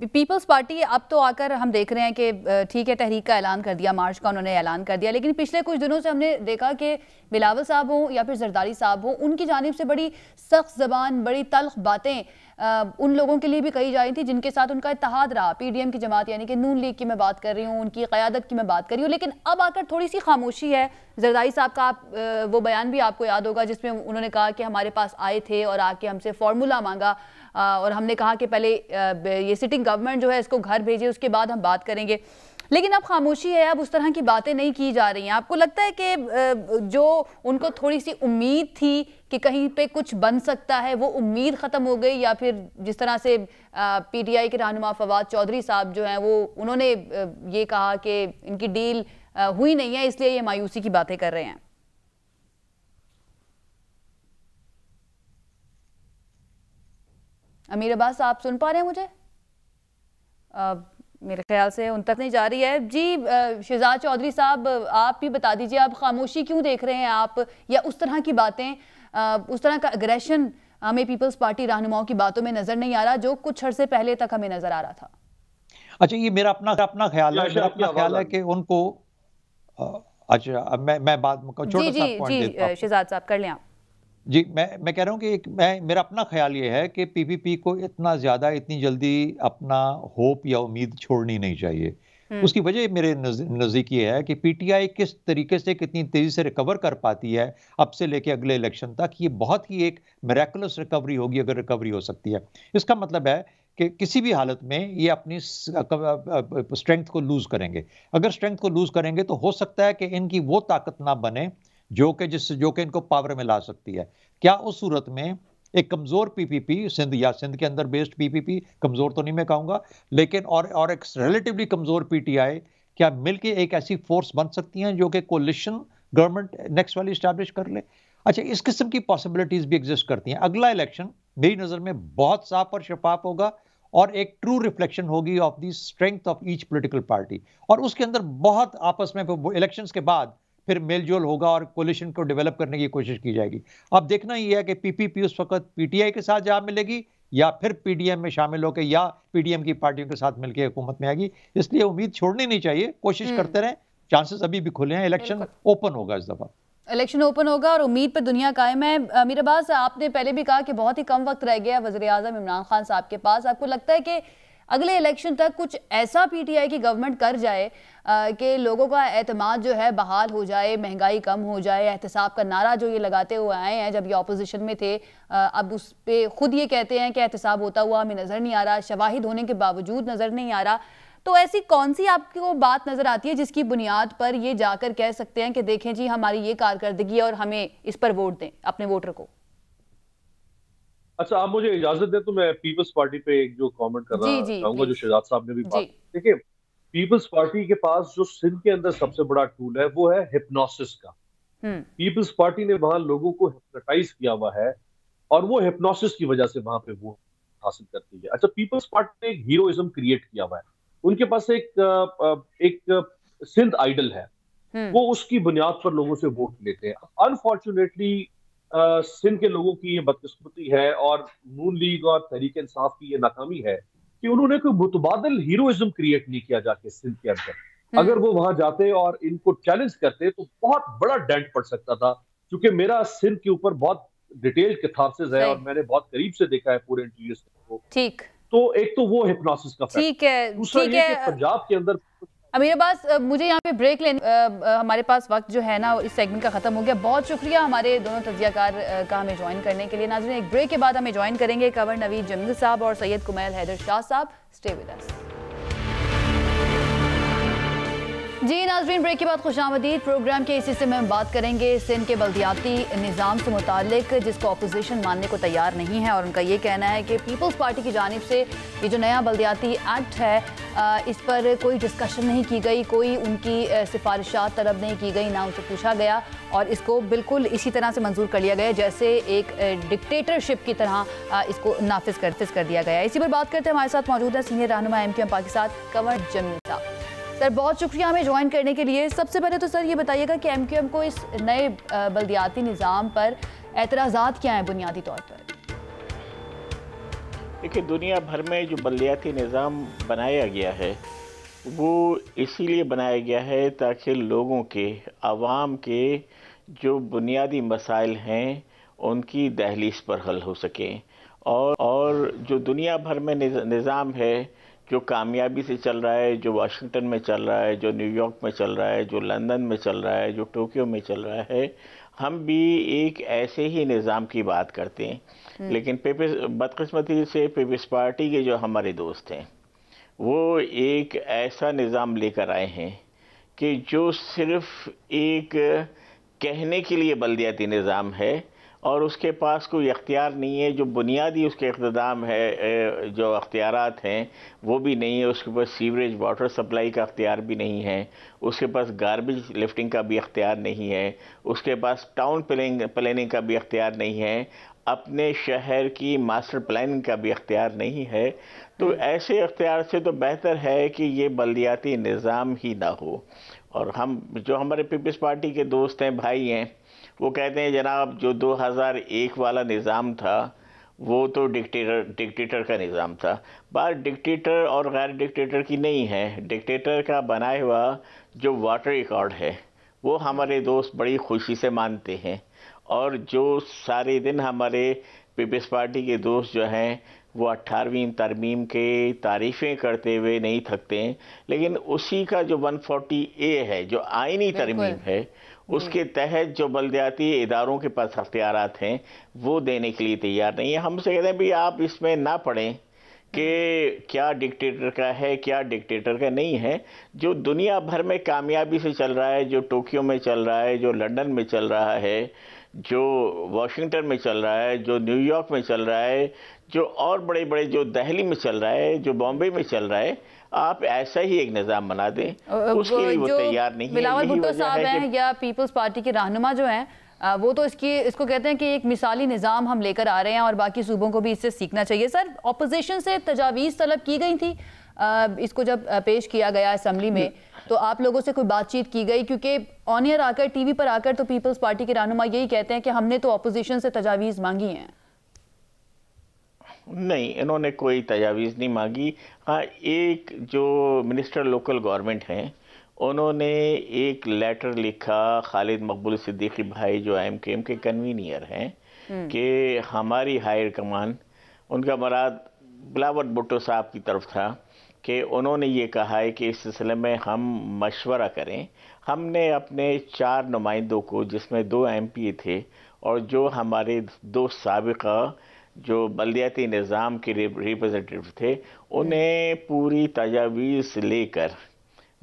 पीपल्स पार्टी अब तो आकर हम देख रहे हैं कि ठीक है, तहरीक का ऐलान कर दिया, मार्च का उन्होंने ऐलान कर दिया, लेकिन पिछले कुछ दिनों से हमने देखा कि बिलावल साहब हों या फिर जरदारी साहब हों, उनकी जानिब से बड़ी सख्त ज़बान, बड़ी तल्ख बातें उन लोगों के लिए भी कही जा रही थी जिनके साथ उनका इत्तेहाद रहा, PDM की जमात यानी कि नून लीग की मैं बात कर रही हूँ, उनकी क़यादत की मैं बात कर रही हूँ, लेकिन अब आकर थोड़ी सी खामोशी है। जरदारी साहब का वो बयान भी आपको याद होगा जिसमें उन्होंने कहा कि हमारे पास आए थे और आके हमसे फार्मूला मांगा और हमने कहा कि पहले ये सिटिंग गवर्नमेंट जो है इसको घर भेजे, उसके बाद हम बात करेंगे। लेकिन अब खामोशी है, अब उस तरह की बातें नहीं की जा रही हैं। आपको लगता है कि जो उनको थोड़ी सी उम्मीद थी कि कहीं पे कुछ बन सकता है, वो उम्मीद ख़त्म हो गई, या फिर जिस तरह से PTI के रहनुमा फवाद चौधरी साहब जो हैं वो उन्होंने ये कहा कि इनकी डील हुई नहीं है इसलिए ये मायूसी की बातें कर रहे हैं? अमीर अब्बास, आप सुन पा रहे हैं मुझे? मेरे ख्याल से उन तक नहीं जा रही है जी। शहजाद चौधरी साहब, आप भी बता दीजिए, आप खामोशी क्यों देख रहे हैं आप, या उस तरह की बातें, उस तरह का अग्रेशन हमें पीपल्स पार्टी रहनुमाओं की बातों में नजर नहीं आ रहा जो कुछ अर्से पहले तक हमें नजर आ रहा था? अच्छा, ये मेरा अपना ख्याल है कि उनको अच्छा, अब मैं बात छोटा सा पॉइंट देता हूं। शहजाद साहब कर लें आप। जी, मैं कह रहा हूँ कि मेरा अपना ख्याल ये है कि PPP को इतना ज़्यादा इतनी जल्दी अपना होप या उम्मीद छोड़नी नहीं चाहिए। उसकी वजह मेरे नज़दीक ये है कि PTI किस तरीके से कितनी तेज़ी से रिकवर कर पाती है अब से लेके अगले इलेक्शन तक, ये बहुत ही एक मिरेकुलस रिकवरी होगी अगर रिकवरी हो सकती है। इसका मतलब है कि किसी भी हालत में ये अपनी स्ट्रेंथ को लूज़ करेंगे। अगर स्ट्रेंथ को लूज़ करेंगे तो हो सकता है कि इनकी वो ताकत ना बने जो कि इनको पावर में ला सकती है। क्या उस सूरत में एक कमजोर PPP, सिंध के अंदर बेस्ड PPP, कमजोर तो नहीं मैं कहूंगा, लेकिन और एक रिलेटिवली कमजोर PTI क्या मिलके एक ऐसी फोर्स बन सकती हैं जो कि कोलिशन गवर्नमेंट नेक्स्ट वाली स्टैब्लिश कर ले? अच्छा, इस किस्म की पॉसिबिलिटीज भी एग्जिस्ट करती हैं। अगला इलेक्शन मेरी नजर में बहुत साफ और शफाफ होगा और एक ट्रू रिफ्लेक्शन होगी of the strength of each political party, और उसके अंदर बहुत आपस में इलेक्शंस के बाद फिर मेलजोल होगा और कोलिशन को डेवलप करने की कोशिश की जाएगी। अब देखना ये है कि PPP उस वक्त PTI के साथ जहां मिलेगी या फिर PDM में शामिल होकर या PDM की पार्टियों के साथ मिलकर हुकूमत में आएगी। इसलिए उम्मीद छोड़नी नहीं चाहिए, कोशिश करते रहें, चांसेस अभी भी खुले हैं, इलेक्शन ओपन होगा, इस दफा इलेक्शन ओपन होगा और उम्मीद पे दुनिया कायम है। अमीर अब्बास, आपने पहले भी कहा कि बहुत ही कम वक्त रह गया वज़ीर आज़म इमरान खान साहब के पास। आपको लगता है कि अगले इलेक्शन तक कुछ ऐसा PTI की गवर्नमेंट कर जाए कि लोगों का एतमाद जो है बहाल हो जाए, महंगाई कम हो जाए, एहतसाब का नारा जो ये लगाते हुए आए हैं जब ये ऑपोजिशन में थे, अब उस पर खुद ये कहते हैं कि एहतसाब होता हुआ हमें नज़र नहीं आ रहा, शवाहिद होने के बावजूद नज़र नहीं आ रहा, तो ऐसी कौन सी आपको बात नज़र आती है जिसकी बुनियाद पर ये जाकर कह सकते हैं कि देखें जी हमारी ये कारकर्दगी और हमें इस पर वोट दें अपने वोटर को? अच्छा, आप मुझे इजाजत दें तो मैं पीपल्स पार्टी पे एक जो कमेंट करना चाहूंगा, जो शहजाद साहब ने भी बात। देखिए, पीपल्स पार्टी के पास जो सिंध के अंदर सबसे बड़ा टूल है वो है हिप्नोसिस का। पीपल्स पार्टी ने वहां लोगों को हिप्नोटाइज किया हुआ है और वो हिप्नोसिस की वजह से वहां पे वो हासिल करती है। अच्छा, पीपल्स पार्टी ने एक हीरोइज्म क्रिएट किया हुआ है, उनके पास एक सिंध आइडल है, वो उसकी बुनियाद पर लोगों से वोट लेते हैं। अनफॉर्चुनेटली सिंध के लोगों की ये बदकिस्मती है और नून लीग और तहरीक इंसाफ की ये नाकामी है कि उन्होंने कोई मुतबादल हीरोइज्म क्रिएट नहीं किया जाके सिंध के अंदर। अगर वो वहां जाते और इनको चैलेंज करते तो बहुत बड़ा डेंट पड़ सकता था, क्योंकि मेरा सिंध के ऊपर बहुत डिटेल्ड कैथार्सिस है और मैंने बहुत करीब से देखा है पूरे इंटीरियर को। ठीक, तो एक तो वो हिप्नोसिस का ठीक है, दूसरा ये कि पंजाब के अंदर अमीर अब्बास, मुझे यहाँ पे ब्रेक लेने हमारे पास वक्त जो है ना इस सेगमेंट का ख़त्म हो गया। बहुत शुक्रिया हमारे दोनों तज्जियाकार का हमें ज्वाइन करने के लिए। नाज़रीन, एक ब्रेक के बाद हमें ज्वाइन करेंगे कंवर नवीद जमील साहब और सैयद कुमैल हैदर शाह साहब। Stay with us. जी नाज़रीन, ब्रेक के बाद खुशामदीद। प्रोग्राम के इस हिस्से में हम बात करेंगे सिंध के बल्दियाती निज़ाम से मुतालिक, जिसको अपोजिशन मानने को तैयार नहीं है और उनका ये कहना है कि पीपल्स पार्टी की जानिब से ये जो नया बल्दियाती एक्ट है इस पर कोई डिस्कशन नहीं की गई, कोई उनकी सिफारिशात तलब नहीं की गई, ना उनसे पूछा गया और इसको बिल्कुल इसी तरह से मंजूर कर लिया गया जैसे एक डिक्टेटरशिप की तरह इसको नाफिज कर दिया गया। इसी पर बात करते हैं, हमारे साथ मौजूद है सीनियर रहनुमा MQM पाकिस्तान कंवर जमील साहब। सर, बहुत शुक्रिया हमें ज्वाइन करने के लिए। सबसे पहले तो सर ये बताइएगा कि MQM को इस नए बल्दियाती निज़ाम पर एतराज़ात क्या हैं बुनियादी तौर पर? देखिए, दुनिया भर में जो बलदियाती निज़ाम बनाया गया है वो इसीलिए बनाया गया है ताकि लोगों के, आवाम के जो बुनियादी मसाइल हैं उनकी दहलीज पर हल हो सके। और जो दुनिया भर में निज़ाम है, जो कामयाबी से चल रहा है, जो वाशिंगटन में चल रहा है, जो न्यूयॉर्क में चल रहा है, जो लंदन में चल रहा है, जो टोक्यो में चल रहा है, हम भी एक ऐसे ही निज़ाम की बात करते हैं। लेकिन बदकिस्मती से पीपल्स पार्टी के जो हमारे दोस्त हैं वो एक ऐसा निज़ाम लेकर आए हैं कि जो सिर्फ एक कहने के लिए बलदियाती निज़ाम है और उसके पास कोई अख्तियार नहीं है। जो बुनियादी उसके इक़्तिदाम है, जो अख्तियारात हैं वो भी नहीं है। उसके पास सीवरेज वाटर सप्लाई का अख्तियार भी नहीं है, उसके पास गार्बेज लिफ्टिंग का भी अख्तियार नहीं है, उसके पास टाउन प्लानिंग का भी अख्तियार नहीं है, अपने शहर की मास्टर प्लानिंग का भी अख्तियार नहीं है। तो ऐसे अख्तियार से तो बेहतर है कि ये बलदियाती निज़ाम ही ना हो। और हम जो हमारे पीपल्स पार्टी के दोस्त हैं, भाई हैं, वो कहते हैं जनाब जो 2001 वाला निज़ाम था वो तो डिक्टेटर का निज़ाम था। बात डिक्टेटर और गैर डिक्टेटर की नहीं है, डिक्टेटर का बनाया हुआ जो वाटर रिकॉर्ड है वो हमारे दोस्त बड़ी खुशी से मानते हैं। और जो सारे दिन हमारे पीपल्स पार्टी के दोस्त जो हैं वो 18वीं तरमीम के तारीफ़ें करते हुए नहीं थकते हैं, लेकिन उसी का जो 140A है, जो आईनी तरमीम है, उसके तहत जो बलदियाती इदारों के पास अख्तियारात हैं वो देने के लिए तैयार नहीं है। हमसे कहते हैं भी आप इसमें ना पढ़ें कि क्या डिक्टेटर का है, क्या डिक्टेटर का नहीं है। जो दुनिया भर में कामयाबी से चल रहा है, जो टोक्यो में चल रहा है, जो लंदन में चल रहा है, जो वाशिंगटन में चल रहा है, जो न्यूयॉर्क में चल रहा है, जो और बड़े बड़े जो दिल्ली में चल रहा है, जो बॉम्बे में चल रहा है, आप ऐसा ही एक निज़ाम बना दें, उसके लिए वो तैयार नहीं है। बिलावल भुट्टो साहब हैं या पीपल्स पार्टी के रहनुमा जो हैं वो तो इसको कहते हैं कि एक मिसाली निज़ाम हम लेकर आ रहे हैं और बाकी सूबों को भी इससे सीखना चाहिए। सर, ऑपोजिशन से तजावीज़ तलब की गई थी इसको जब पेश किया गया असेंबली में, तो आप लोगों से कोई बातचीत की गई? क्योंकि ऑन एयर आकर, टीवी पर आकर तो पीपल्स पार्टी के रहनुमा यही कहते हैं कि हमने तो ऑपोजिशन से तजावीज़ मांगी हैं। नहीं, इन्होंने कोई तजावीज़ नहीं मांगी। हाँ, एक जो मिनिस्टर लोकल गवर्नमेंट हैं उन्होंने एक लेटर लिखा खालिद मकबूल सिद्दीकी भाई जो IMKM के कन्वीनियर हैं कि हमारी हायर कमान, उनका मराद बिलावल भुट्टो साहब की तरफ था, कि उन्होंने ये कहा है कि इस सिलसिले में हम मशवरा करें। हमने अपने 4 नुमाइंदों को, जिसमें 2 MP थे और जो हमारे 2 साबिका जो बलदियाती निज़ाम के रिप्रेजेंटेटिव थे, उन्हें पूरी तजावीज़ लेकर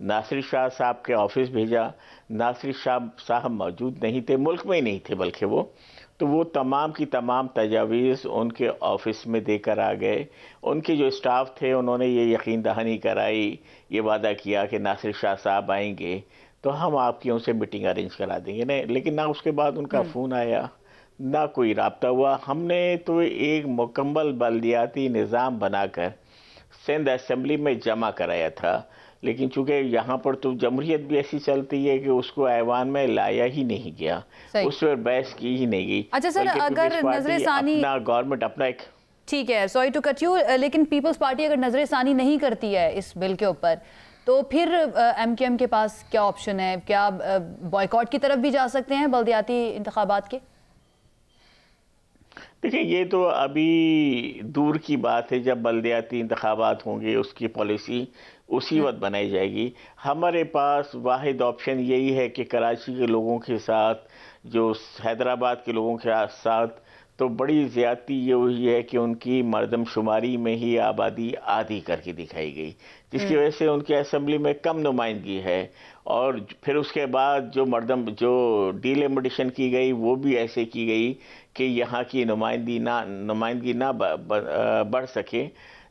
नासिर शाह साहब के ऑफिस भेजा। नासिर शाह साहब मौजूद नहीं थे, मुल्क में ही नहीं थे बल्कि वो तमाम की तमाम तजावीज़ उनके ऑफिस में देकर आ गए। उनके जो स्टाफ थे उन्होंने ये यकीन दहानी कराई, ये वादा किया कि नासिर शाह साहब आएंगे तो हम आपकी उनसे मीटिंग अरेंज करा देंगे। नहीं, लेकिन ना उसके बाद उनका फ़ोन आया, ना कोई राब्ता हुआ। हमने तो एक मुकम्मल बलदियाती निज़ाम बनाकर सिंध असेंबली में जमा कराया था, लेकिन चूंकि यहाँ पर तो जमहूरियत भी ऐसी चलती है कि उसको ऐवान में लाया ही नहीं गया, उस पर बहस की ही नहीं गई। अच्छा सर, अगर नजर सानी गवर्नमेंट अपना एक, ठीक है, सॉरी टू कट यू, लेकिन पीपल्स पार्टी अगर नजर सानी नहीं करती है इस बिल के ऊपर, तो फिर MKM के पास क्या ऑप्शन है? क्या बॉयकॉट की तरफ भी जा सकते हैं बलदियाती इंतखाबात के? देखिए, ये तो अभी दूर की बात है। जब बलदियाती इंतखाबात होंगे उसकी पॉलिसी उसी वक्त बनाई जाएगी। हमारे पास वाहिद ऑप्शन यही है कि कराची के लोगों के साथ, जो हैदराबाद के लोगों के साथ तो बड़ी ज़्यादती ये हुई है कि उनकी मर्दमशुमारी में ही आबादी आधी करके दिखाई गई, जिसकी वजह से उनकी असेंबली में कम नुमाइंदगी है। और फिर उसके बाद जो डिलिमिटेशन की गई वो भी ऐसे की गई कि यहाँ की नुमाइंदगी ना बढ़ सके,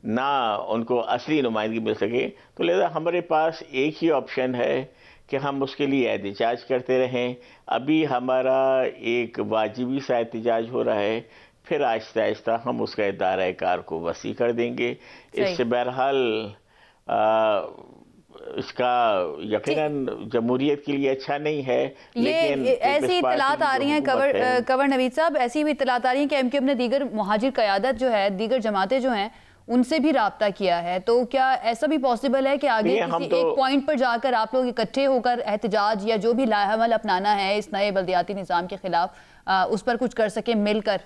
ना उनको असली नुमाइंदगी मिल सके। तो लिहाजा हमारे पास एक ही ऑप्शन है कि हम उसके लिए एहतजाज करते रहें। अभी हमारा एक वाजिबी सा एहतजाज हो रहा है, फिर आहिस्ता आहिस्ता हम उसका दायरा कार को वसी कर देंगे। इससे बहरहाल इसका यकीनन जमहूरियत के लिए अच्छा नहीं है। लेकिन ऐसी इत्तलात आ रही हैं कवर नवीद साहब, ऐसी भी इत्तलात आ रही हैं कि एमक्यूएम ने दीगर मुहाजिर क़यादत जो है, दीगर जमातें जो हैं, उनसे भी राब्ता किया है। तो क्या ऐसा भी पॉसिबल है कि आगे किसी एक पॉइंट पर जाकर आप लोग इकट्ठे होकर एहतजाज या जो भी लाहमल अपनाना है इस नए बल्दियाती निज़ाम के खिलाफ, उस पर कुछ कर सकें मिलकर?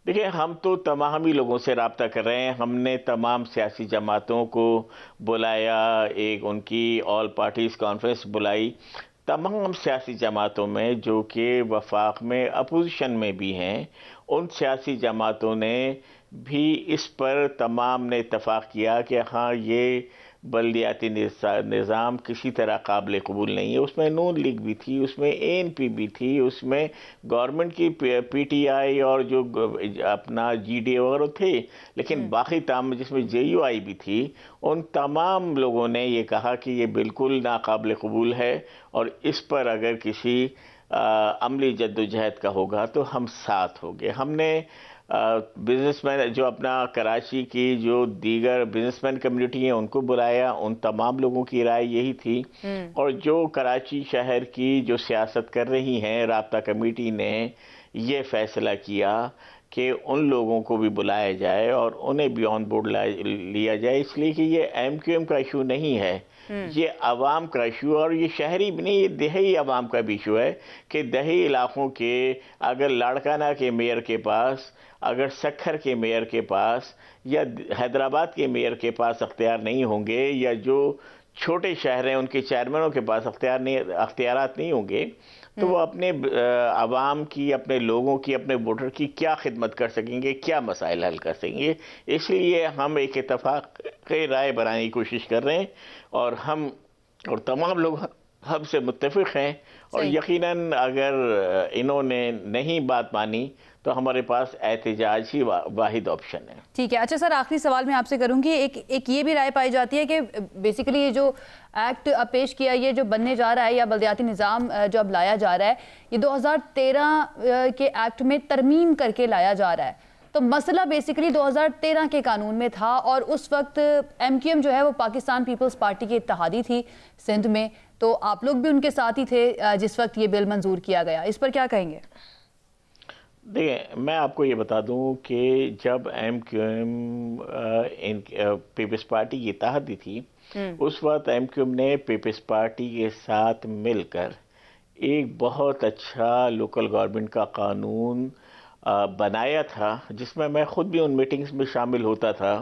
देखिए, हम तो तमाम ही लोगों से रब्ता कर रहे हैं। हमने तमाम सियासी जमातों को बुलाया, एक उनकी ऑल पार्टीज़ कॉन्फ्रेंस बुलाई। तमाम सियासी जमातों में जो कि वफाक में अपोजिशन में भी हैं, उन सियासी जमातों ने भी इस पर तमाम ने इत्तफाक किया कि हाँ, ये बल्दियाती निज़ाम किसी तरह काबिल कबूल नहीं है। उसमें नून लीग भी थी, उसमें ANP भी थी, उसमें गवर्नमेंट की PTI और जो अपना GDA वगैरह थे, लेकिन बाकी तमाम जिसमें JUI भी थी, उन तमाम लोगों ने ये कहा कि ये बिल्कुल नाकाबिल कबूल है और इस पर अगर किसी अमली जद्दोजहद का होगा तो हम साथ होंगे। हमने बिजनेसमैन जो अपना कराची की जो दीगर बिजनेसमैन कम्युनिटी है उनको बुलाया, उन तमाम लोगों की राय यही थी। और जो कराची शहर की जो सियासत कर रही हैं, राब्ता कमेटी ने ये फैसला किया कि उन लोगों को भी बुलाया जाए और उन्हें भी ऑन बोर्ड लिया जाए, इसलिए कि ये MQM का इशू नहीं है, ये आवाम का इशू, और ये शहरी भी नहीं, ये देही आवाम का भी इशू है कि देही इलाकों के अगर लाड़काना के मेयर के पास, अगर सखर के मेयर के पास या हैदराबाद के मेयर के पास अख्तियार नहीं होंगे, या जो छोटे शहर हैं उनके चेयरमैनों के पास अख्तियारात नहीं होंगे, तो वो अपने आवाम की, अपने लोगों की, अपने वोटर की क्या खिदमत कर सकेंगे, क्या मसाइल हल कर सकेंगे। इसलिए हम एक इत्तफाक की राय बनाने की कोशिश कर रहे हैं और हम और तमाम लोग हमसे मुत्तफिक हैं, और यकीनन अगर इन्होंने नहीं बात मानी तो हमारे पास एहतजाज ही वाहिद ऑप्शन है। ठीक है। अच्छा सर, आखिरी सवाल मैं आपसे करूंगी, एक ये भी राय पाई जाती है कि बेसिकली ये जो एक्ट अब पेश किया, ये जो बनने जा रहा है या बल्दियाती निज़ाम जो अब लाया जा रहा है, ये 2013 के एक्ट में तरमीम करके लाया जा रहा है। तो मसला बेसिकली 2013 के कानून में था और उस वक्त MQM जो है वो पाकिस्तान पीपल्स पार्टी की इत्तेहादी थी सिंध में, तो आप लोग भी उनके साथ ही थे जिस वक्त ये बिल मंजूर किया गया। इस पर क्या कहेंगे? देखिए, मैं आपको ये बता दूं कि जब MQM पीपल्स पार्टी की इत्तेहादी थी, उस वक्त MQM ने पीपल्स पार्टी के साथ मिलकर एक बहुत अच्छा लोकल गवर्नमेंट का कानून बनाया था, जिसमें मैं ख़ुद भी उन मीटिंग्स में शामिल होता था,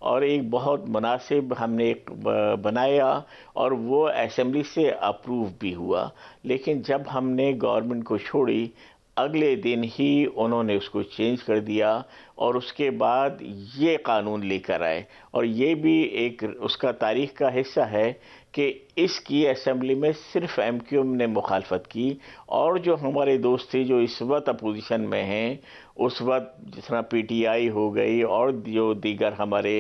और एक बहुत मुनासिब हमने एक बनाया और वो असेंबली से अप्रूव भी हुआ। लेकिन जब हमने गवर्नमेंट को छोड़ी, अगले दिन ही उन्होंने उसको चेंज कर दिया और उसके बाद ये कानून लेकर आए, और ये भी एक उसका तारीख़ का हिस्सा है कि इसकी असेंबली में सिर्फ MQM ने मुखालफत की, और जो हमारे दोस्त थे जो इस वक्त अपोजिशन में हैं, उस वक्त जिस तरह PTI हो गई और जो दीगर हमारे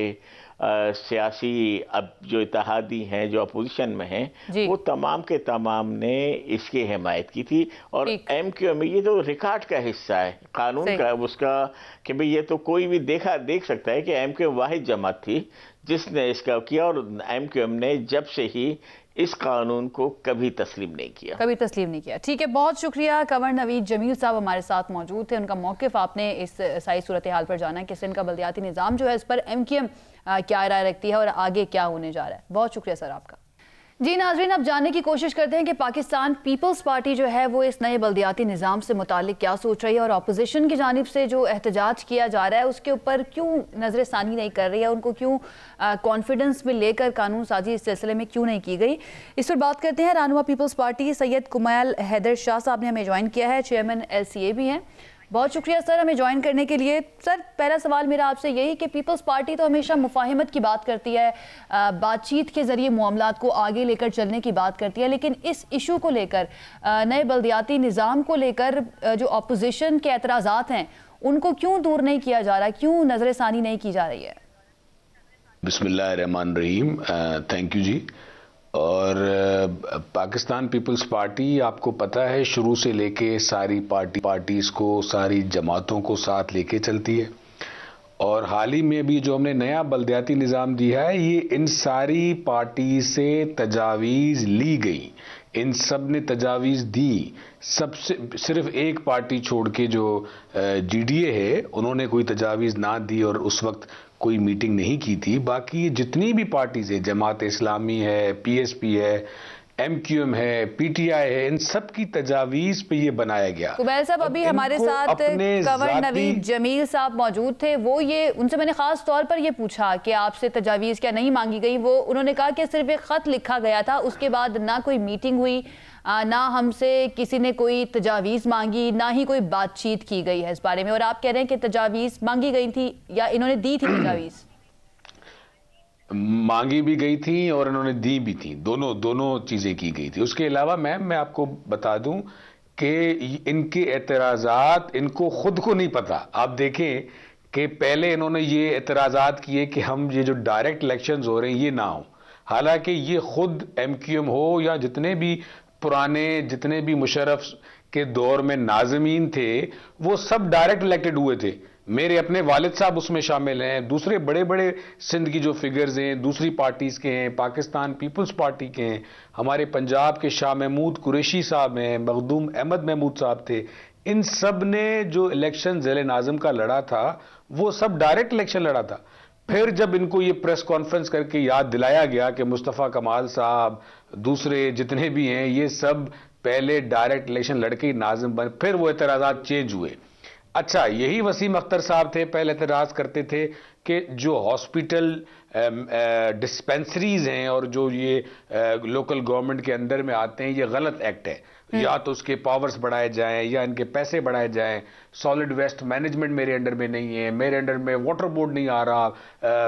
सियासी अब जो इत्तेहादी हैं जो अपोजिशन में हैं, वो तमाम के तमाम ने इसकी हिमायत की थी। और MQM ये तो रिकॉर्ड का हिस्सा है कानून का, उसका कि भाई ये तो कोई भी देख सकता है कि MQM वाहिद जमात थी जिसने इसका किया, और MQM ने जब से ही इस कानून को कभी तस्लीम नहीं किया। ठीक है, बहुत शुक्रिया। कंवर नवीद जमील साहब हमारे साथ मौजूद थे, उनका मौक़िफ़ आपने इस सारी सूरत हाल पर जाना कि सिंध का बल्दियाती निज़ाम जो है इस पर MQM क्या राय रखती है और आगे क्या होने जा रहा है। बहुत शुक्रिया सर आपका। जी नाज़रीन, अब जानने की कोशिश करते हैं कि पाकिस्तान पीपल्स पार्टी जो है वो इस नए बल्दियाती निज़ाम से मुतालिक क्या सोच रही है और अपोजिशन की जानिब से जो एहतजाज किया जा रहा है उसके ऊपर क्यों नज़र सानी नहीं कर रही है, उनको क्यों कॉन्फिडेंस में लेकर कानून साजी इस सिलसिले में क्यों नहीं की गई। इस पर बात करते हैं। रहनुमा पीपल्स पार्टी सैयद कुमायल हैदर शाह साहब ने हमें ज्वाइन किया है, चेयरमैन LCA भी हैं। बहुत शुक्रिया सर हमें ज्वाइन करने के लिए। सर, पहला सवाल मेरा आपसे यही कि पीपल्स पार्टी तो हमेशा मुफाहिमत की बात करती है, बातचीत के ज़रिए मामलात को आगे लेकर चलने की बात करती है, लेकिन इस इशू को लेकर, नए बल्दियाती निज़ाम को लेकर जो अपोजिशन के एतराज़ात हैं उनको क्यों दूर नहीं किया जा रहा, क्यों नज़र सानी नहीं की जा रही है? बिस्मिल्लाहिर्रहमानिर्रहीम। थैंक यू जी। और पाकिस्तान पीपल्स पार्टी आपको पता है शुरू से लेके सारी पार्टीज़ को, सारी जमातों को साथ लेके चलती है, और हाल ही में भी जो हमने नया बल्दियाती निज़ाम दिया है, ये इन सारी पार्टी से तजावीज़ ली गई, इन सब ने तजावीज़ दी। सबसे सिर्फ एक पार्टी छोड़ के जो जीडीए है, उन्होंने कोई तजावीज़ ना दी और उस वक्त कोई मीटिंग नहीं की थी। बाकी जितनी भी पार्टीज है, जमात इस्लामी है, पीएसपी है, एमक्यूएम है, पीटीआई है, इन सब की तजावीज पे ये बनाया गया। कुबैल साहब, अभी हमारे साथ कंवर नवीद जमील साहब मौजूद थे। वो ये उनसे मैंने खास तौर पर ये पूछा कि आपसे तजावीज़ क्या नहीं मांगी गई। वो उन्होंने कहा कि सिर्फ एक ख़त लिखा गया था, उसके बाद ना कोई मीटिंग हुई, ना हमसे किसी ने कोई तजावीज़ मांगी, ना ही कोई बातचीत की गई है इस बारे में। और आप कह रहे हैं कि तजावीज़ मांगी गई थी या इन्होंने दी थी तजावीज़? मांगी भी गई थी और इन्होंने दी भी थी, दोनों चीजें की गई थी। उसके अलावा मैम मैं आपको बता दूं कि इनके एतराजात इनको खुद को नहीं पता। आप देखें कि पहले इन्होंने ये एतराजात किए कि हम ये जो डायरेक्ट इलेक्शंस हो रहे हैं ये ना हो, हालांकि ये खुद एमक्यूएम हो या जितने भी पुराने जितने भी मुशर्रफ के दौर में नाज़मीन थे, वो सब डायरेक्ट इलेक्टेड हुए थे। मेरे अपने वालिद साहब उसमें शामिल हैं, दूसरे बड़े बड़े सिंध की जो फिगर्स हैं दूसरी पार्टीज के हैं, पाकिस्तान पीपल्स पार्टी के हैं, हमारे पंजाब के शाह महमूद कुरैशी साहब हैं, मखदूम अहमद महमूद साहब थे। इन सब ने जो इलेक्शन ज़िले नाज़िम का लड़ा था वो सब डायरेक्ट इलेक्शन लड़ा था। फिर जब इनको ये प्रेस कॉन्फ्रेंस करके याद दिलाया गया कि मुस्तफ़ा कमाल साहब दूसरे जितने भी हैं ये सब पहले डायरेक्ट इलेक्शन लड़के ही नाज़िम बने, फिर वो एतराज़ात चेंज हुए। अच्छा, यही वसीम अख्तर साहब थे, पहले एतराज़ करते थे कि जो हॉस्पिटल डिस्पेंसरीज हैं और जो ये लोकल गवर्नमेंट के अंदर में आते हैं ये गलत एक्ट है, या तो उसके पावर्स बढ़ाए जाएं या इनके पैसे बढ़ाए जाएं। सॉलिड वेस्ट मैनेजमेंट मेरे अंडर में नहीं है, मेरे अंडर में वाटर बोर्ड नहीं आ रहा,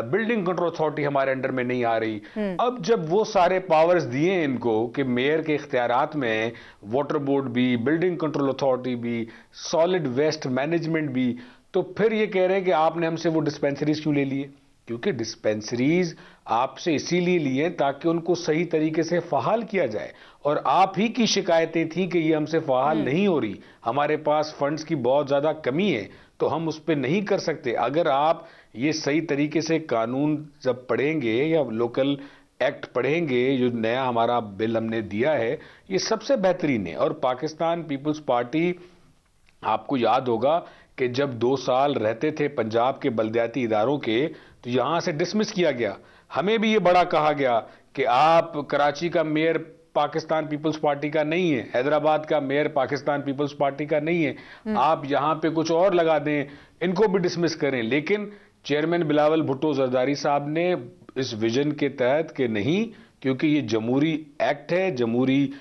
बिल्डिंग कंट्रोल अथॉरिटी हमारे अंडर में नहीं आ रही। अब जब वो सारे पावर्स दिए इनको कि मेयर के इख्तियारात में वाटर बोर्ड भी, बिल्डिंग कंट्रोल अथॉरिटी भी, सॉलिड वेस्ट मैनेजमेंट भी, तो फिर ये कह रहे हैं कि आपने हमसे वो डिस्पेंसरीज क्यों ले लिए? क्योंकि डिस्पेंसरीज आपसे इसीलिए लिए ताकि उनको सही तरीके से फहाल किया जाए, और आप ही की शिकायतें थी कि ये हमसे फहाल नहीं हो रही, हमारे पास फंड्स की बहुत ज़्यादा कमी है, तो हम उस पर नहीं कर सकते। अगर आप ये सही तरीके से कानून जब पढ़ेंगे या लोकल एक्ट पढ़ेंगे, जो नया हमारा बिल हमने दिया है ये सबसे बेहतरीन है। और पाकिस्तान पीपल्स पार्टी, आपको याद होगा कि जब 2 साल रहते थे पंजाब के बल्दियाती इदारों के, तो यहां से डिसमिस किया गया। हमें भी ये बड़ा कहा गया कि आप कराची का मेयर पाकिस्तान पीपल्स पार्टी का नहीं है, हैदराबाद का मेयर पाकिस्तान पीपल्स पार्टी का नहीं है, आप यहां पे कुछ और लगा दें, इनको भी डिसमिस करें। लेकिन चेयरमैन बिलावल भुट्टो जरदारी साहब ने इस विजन के तहत कि नहीं, क्योंकि ये जमहूरी एक्ट है, जमहूरी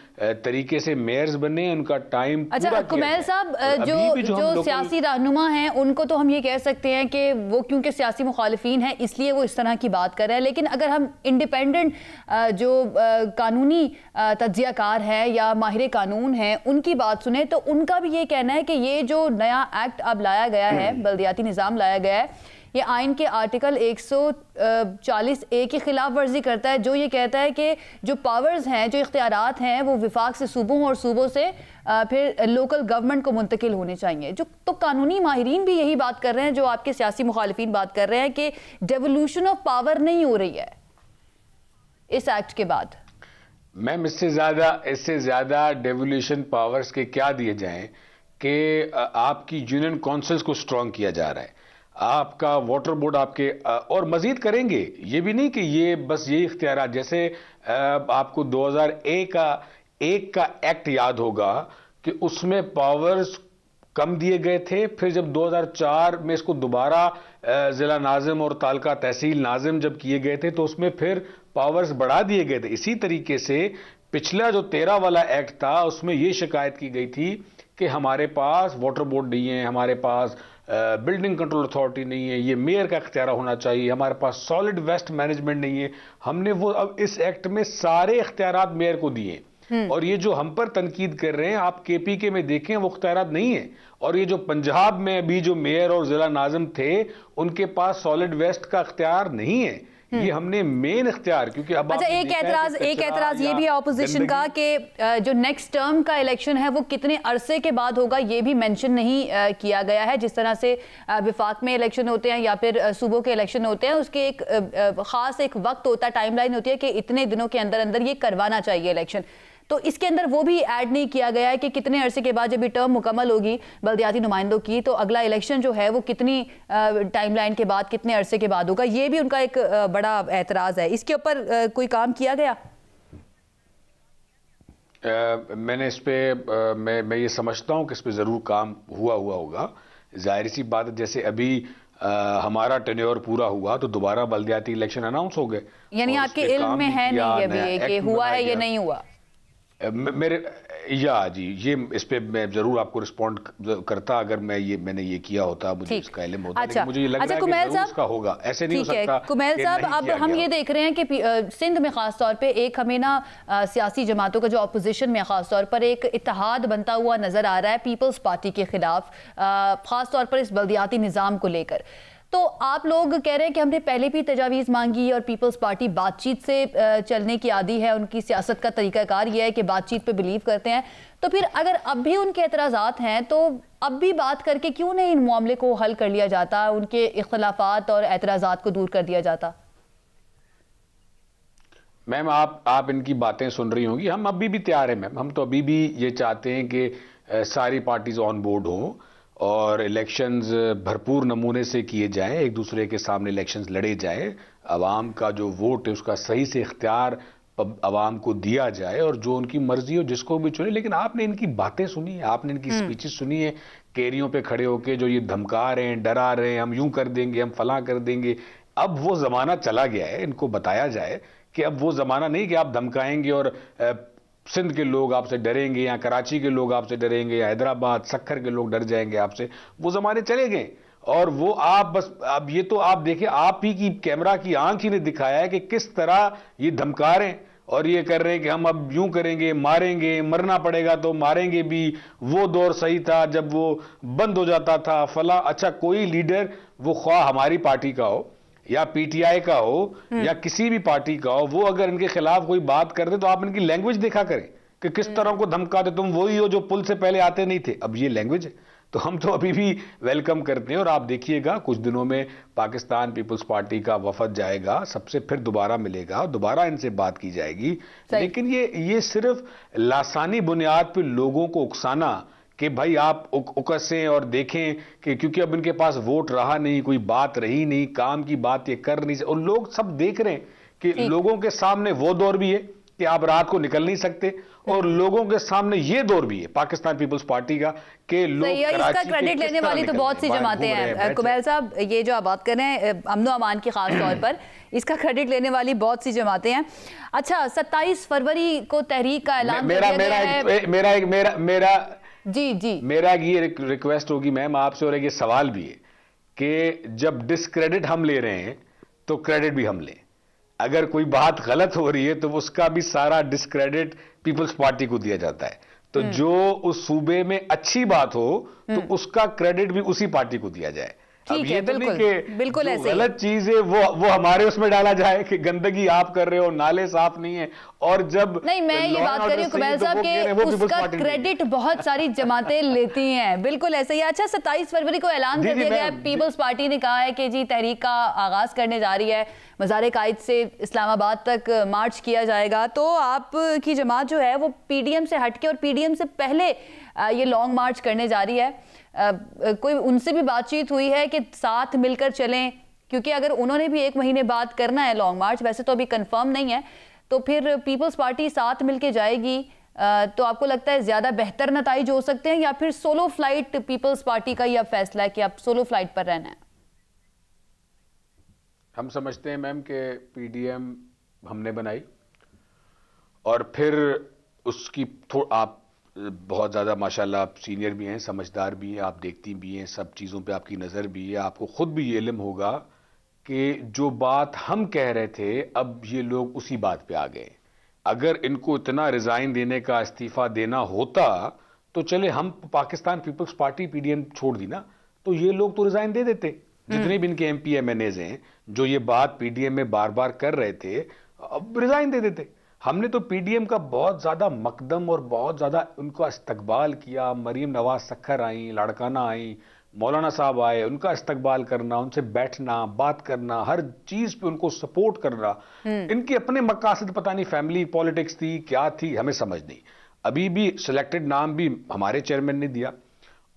तरीके से मेयर्स बने, उनका टाइम। अच्छा कुमैल साहब, जो सियासी रहनुमा हैं उनको तो हम ये कह सकते हैं कि वो क्योंकि सियासी मुखालिफिन हैं इसलिए वो इस तरह की बात कर रहे हैं, लेकिन अगर हम इंडिपेंडेंट जो कानूनी तज्जियाकार है या माहिर कानून हैं उनकी बात सुने तो उनका भी ये कहना है कि ये जो नया एक्ट अब लाया गया है, बल्दियाती निज़ाम लाया गया है, ये आइन के आर्टिकल 140A की खिलाफ वर्जी करता है, जो ये कहता है कि जो पावर्स हैं, जो इख्तियारात हैं वो विफाक से सूबों और सूबों से फिर लोकल गवर्नमेंट को मुंतकिल होने चाहिए। जो तो कानूनी माहिरीन भी यही बात कर रहे हैं, जो आपके सियासी मुखालिफिन बात कर रहे हैं कि डेवोल्यूशन ऑफ पावर नहीं हो रही है इस एक्ट के बाद। मैम, इससे ज्यादा डेवोल्यूशन पावर्स के क्या दिए जाएं कि आपकी यूनियन काउंसिल्स को स्ट्रॉन्ग किया जा रहा है, आपका वाटर बोर्ड आपके और मजीद करेंगे। ये भी नहीं कि ये बस ये इख्तियारात, जैसे आपको 2001 का एक्ट याद होगा कि उसमें पावर्स कम दिए गए थे, फिर जब 2004 में इसको दोबारा जिला नाजिम और तालका तहसील नाजिम जब किए गए थे तो उसमें फिर पावर्स बढ़ा दिए गए थे। इसी तरीके से पिछला जो 13 वाला एक्ट था उसमें यह शिकायत की गई थी कि हमारे पास वाटर बोर्ड नहीं है, हमारे पास बिल्डिंग कंट्रोल अथॉरिटी नहीं है, ये मेयर का इख्तियार होना चाहिए, हमारे पास सॉलिड वेस्ट मैनेजमेंट नहीं है। हमने वो अब इस एक्ट में सारे इख्तियारात मेयर को दिए, और ये जो हम पर तनकीद कर रहे हैं आप केपीके में देखें वो इख्तियारात नहीं है। और ये जो पंजाब में अभी जो मेयर और जिला नाजिम थे उनके पास सॉलिड वेस्ट का इख्तियार नहीं है। ये हमने मेन इख्तियार, क्योंकि अब अच्छा, एक एतराज ये भी है ऑपोजिशन का कि जो नेक्स्ट टर्म का इलेक्शन है वो कितने अरसे के बाद होगा, ये भी मेंशन नहीं किया गया है। जिस तरह से विफाक में इलेक्शन होते हैं या फिर सूबों के इलेक्शन होते हैं, उसके एक खास एक वक्त होता है, टाइमलाइन होती है कि इतने दिनों के अंदर अंदर ये करवाना चाहिए इलेक्शन। तो इसके अंदर वो भी ऐड नहीं किया गया है कि कितने अरसे के बाद जब ये टर्म मुकम्मल होगी बल्दियाती नुमाइंदों की, तो अगला इलेक्शन जो है वो कितनी टाइमलाइन के बाद, कितने अरसे के बाद होगा। ये भी उनका एक बड़ा एतराज़ है। इसके ऊपर कोई काम किया गया? मैंने इस पे मैं ये समझता हूँ कि इस पे ज़रूर काम हुआ होगा। जाहिर सी बात है, जैसे अभी हमारा टेन्योर पूरा हुआ तो दोबारा बल्दियाती इलेक्शन अनाउंस हो गए। यानी आपके इल्म में है नहीं अभी कि हुआ है ये नहीं हुआ? मेरे जी, ये इस पे मैं जरूर आपको रिस्पॉन्ड करता अगर मैंने ये किया होता, मुझे इसका इल्म होता। अच्छा, मुझे ये लग रहा है कि जरूर इसका होगा, ऐसे नहीं हो सकता। कुमैल साहब, अब हम ये देख रहे हैं कि सिंध में खास तौर पे एक हमें ना सियासी जमातों का जो अपोजिशन में खास तौर पर एक इत्तेहाद बनता हुआ नजर आ रहा है पीपल्स पार्टी के खिलाफ, खास तौर पर इस बल्दियाती निज़ाम को लेकर। तो आप लोग कह रहे हैं कि हमने पहले भी तजावीज़ मांगी और पीपल्स पार्टी बातचीत से चलने की आदी है, उनकी सियासत का तरीकाकार यह है कि बातचीत पे बिलीव करते हैं। तो फिर अगर अब भी उनके एतराज़ात हैं तो अब भी बात करके क्यों नहीं इन मामले को हल कर लिया जाता, उनके इख्तलाफात और एतराज़ात को दूर कर दिया जाता? मैम, आप इनकी बातें सुन रही होंगी, हम अभी भी तैयार हैं मैम। हम तो अभी भी ये चाहते हैं कि सारी पार्टीज ऑन बोर्ड हों और इलेक्शंस भरपूर नमूने से किए जाएं, एक दूसरे के सामने इलेक्शंस लड़े जाएं, अवाम का जो वोट है उसका सही से इख्तियार अवाम को दिया जाए और जो उनकी मर्जी हो जिसको भी चुने। लेकिन आपने इनकी बातें सुनी है, आपने इनकी स्पीचेस सुनी है, केरियों पे खड़े होके जो ये धमका रहे हैं, डरा रहे हैं, हम यूं कर देंगे, हम फलां कर देंगे। अब वो जमाना चला गया है, इनको बताया जाए कि अब वो जमाना नहीं कि आप धमकाएंगे और सिंध के लोग आपसे डरेंगे या कराची के लोग आपसे डरेंगे या हैदराबाद सक्खर के लोग डर जाएंगे आपसे। वो जमाने चले गए और वो आप बस अब ये तो आप देखिए, आप ही की कैमरा की आंख ही ने दिखाया है कि किस तरह ये धमका रहे हैं और ये कर रहे हैं कि हम अब यूं करेंगे, मारेंगे, मरना पड़ेगा तो मारेंगे भी। वो दौर सही था जब वो बंद हो जाता था फला। अच्छा, कोई लीडर वो ख्वाह हमारी पार्टी का हो या पीटीआई का हो या किसी भी पार्टी का हो, वो अगर इनके खिलाफ कोई बात कर दे तो आप इनकी लैंग्वेज देखा करें कि किस तरह को धमकाते, तुम वही हो जो पुल से पहले आते नहीं थे। अब ये लैंग्वेज है तो हम तो अभी भी वेलकम करते हैं। और आप देखिएगा कुछ दिनों में पाकिस्तान पीपल्स पार्टी का वफद जाएगा, सबसे फिर दोबारा मिलेगा, दोबारा इनसे बात की जाएगी। लेकिन ये सिर्फ लासानी बुनियाद पर लोगों को उकसाना कि भाई आप उकसें और देखें कि क्योंकि अब इनके पास वोट रहा नहीं, कोई बात रही नहीं, काम की बात ये कर नहीं सकते। और लोग सब देख रहे हैं कि लोगों के सामने वो दौर भी है कि आप रात को निकल नहीं सकते और लोगों के सामने ये दौर भी है पाकिस्तान पीपल्स पार्टी का कि लोग इसका क्रेडिट लेने वाली तो बहुत सी जमातें हैं। कुमैल साहब, ये जो आप बात कर रहे हैं अमन अमान की खास तौर पर, इसका क्रेडिट लेने वाली बहुत सी जमातें हैं। अच्छा, 27 फरवरी को तहरीक का ऐलान मेरा ये रिक्वेस्ट होगी मैम आपसे और ये सवाल भी है कि जब डिस्क्रेडिट हम ले रहे हैं तो क्रेडिट भी हम लें। अगर कोई बात गलत हो रही है तो उसका भी सारा डिस्क्रेडिट पीपल्स पार्टी को दिया जाता है। तो जो उस सूबे में अच्छी बात हो तो उसका क्रेडिट भी उसी पार्टी को दिया जाए। अब ये तो नहीं कि बिल्कुल ऐसे गलत चीज है वो हमारे उसमें डाला जाए कि गंदगी आप कर रहे हो, नाले साफ नहीं है। और जब नहीं, मैं ये बात कर रही हूँ कुमैल साहब के उसका क्रेडिट बहुत सारी जमातें लेती हैं, बिल्कुल ऐसे ही। अच्छा, 27 फरवरी को ऐलान कर दिया गया है, पीपल्स पार्टी ने कहा है कि जी तहरीक का आगाज करने जा रही है, मज़ार-ए-कायद से इस्लामाबाद तक मार्च किया जाएगा। तो आपकी जमात जो है वो पीडीएम से हटके और पीडीएम से पहले ये लॉन्ग मार्च करने जा रही है। कोई उनसे भी बातचीत हुई है कि साथ मिलकर चलें? क्योंकि अगर उन्होंने भी 1 महीने बाद करना है लॉन्ग मार्च, वैसे तो अभी कंफर्म नहीं है, तो फिर पीपल्स पार्टी साथ मिलके जाएगी तो आपको लगता है ज़्यादा बेहतर नताइज हो सकते हैं या फिर सोलो फ्लाइट पीपल्स पार्टी का यह फैसला है कि आप सोलो फ्लाइट पर रहना है? हम समझते हैं मैम कि पीडीएम हमने बनाई और फिर उसकी आप बहुत ज़्यादा माशाल्लाह आप सीनियर भी हैं, समझदार भी हैं, आप देखती भी हैं, सब चीज़ों पे आपकी नज़र भी है, आपको ख़ुद भी ये इल्म होगा कि जो बात हम कह रहे थे अब ये लोग उसी बात पे आ गए। अगर इनको इतना रिज़ाइन देने का, इस्तीफ़ा देना होता तो चले हम पाकिस्तान पीपल्स पार्टी पीडीएम छोड़ दी ना, तो ये लोग तो रिज़ाइन दे देते। जितने भी इनके एमपी एमएनएज हैं जो ये बात पीडीएम में बार बार कर रहे थे, अब रिजाइन दे देते। हमने तो पीडीएम का बहुत ज्यादा मकदम और बहुत ज्यादा उनका इस्तकबाल किया। मरीम नवाज सखर आई, लाड़काना आई, मौलाना साहब आए, उनका इस्तकबाल करना, उनसे बैठना, बात करना, हर चीज पे उनको सपोर्ट करना। इनके अपने मकासद पता नहीं फैमिली पॉलिटिक्स थी क्या थी, हमें समझ नहीं। अभी भी सिलेक्टेड नाम भी हमारे चेयरमैन ने दिया,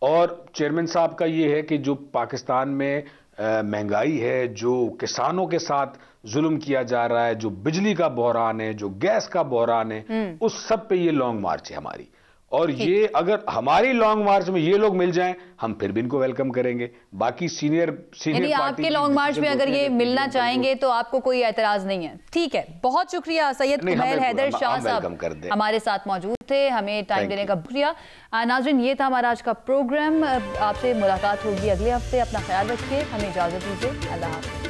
और चेयरमैन साहब का ये है कि जो पाकिस्तान में महंगाई है, जो किसानों के साथ जुल्म किया जा रहा है, जो बिजली का बहरान है, जो गैस का बहरान है, उस सब पे ये लॉन्ग मार्च है हमारी। और ये अगर हमारी लॉन्ग मार्च में ये लोग मिल जाएं, हम फिर भी इनको वेलकम करेंगे। बाकी सीनियर यानी आपके लॉन्ग मार्च में अगर ये मिलना चाहेंगे तो आपको कोई एतराज नहीं है? ठीक है, बहुत शुक्रिया सैयद कुमैर हैदर शाह साहब हमारे साथ मौजूद थे, हमें टाइम देने का शुक्रिया। नाज़रीन, ये था हमारा आज का प्रोग्राम। आपसे मुलाकात होगी अगले हफ्ते। अपना ख्याल रखिए, हमें इजाजत दीजिए। अल्लाह हाफ़िज़।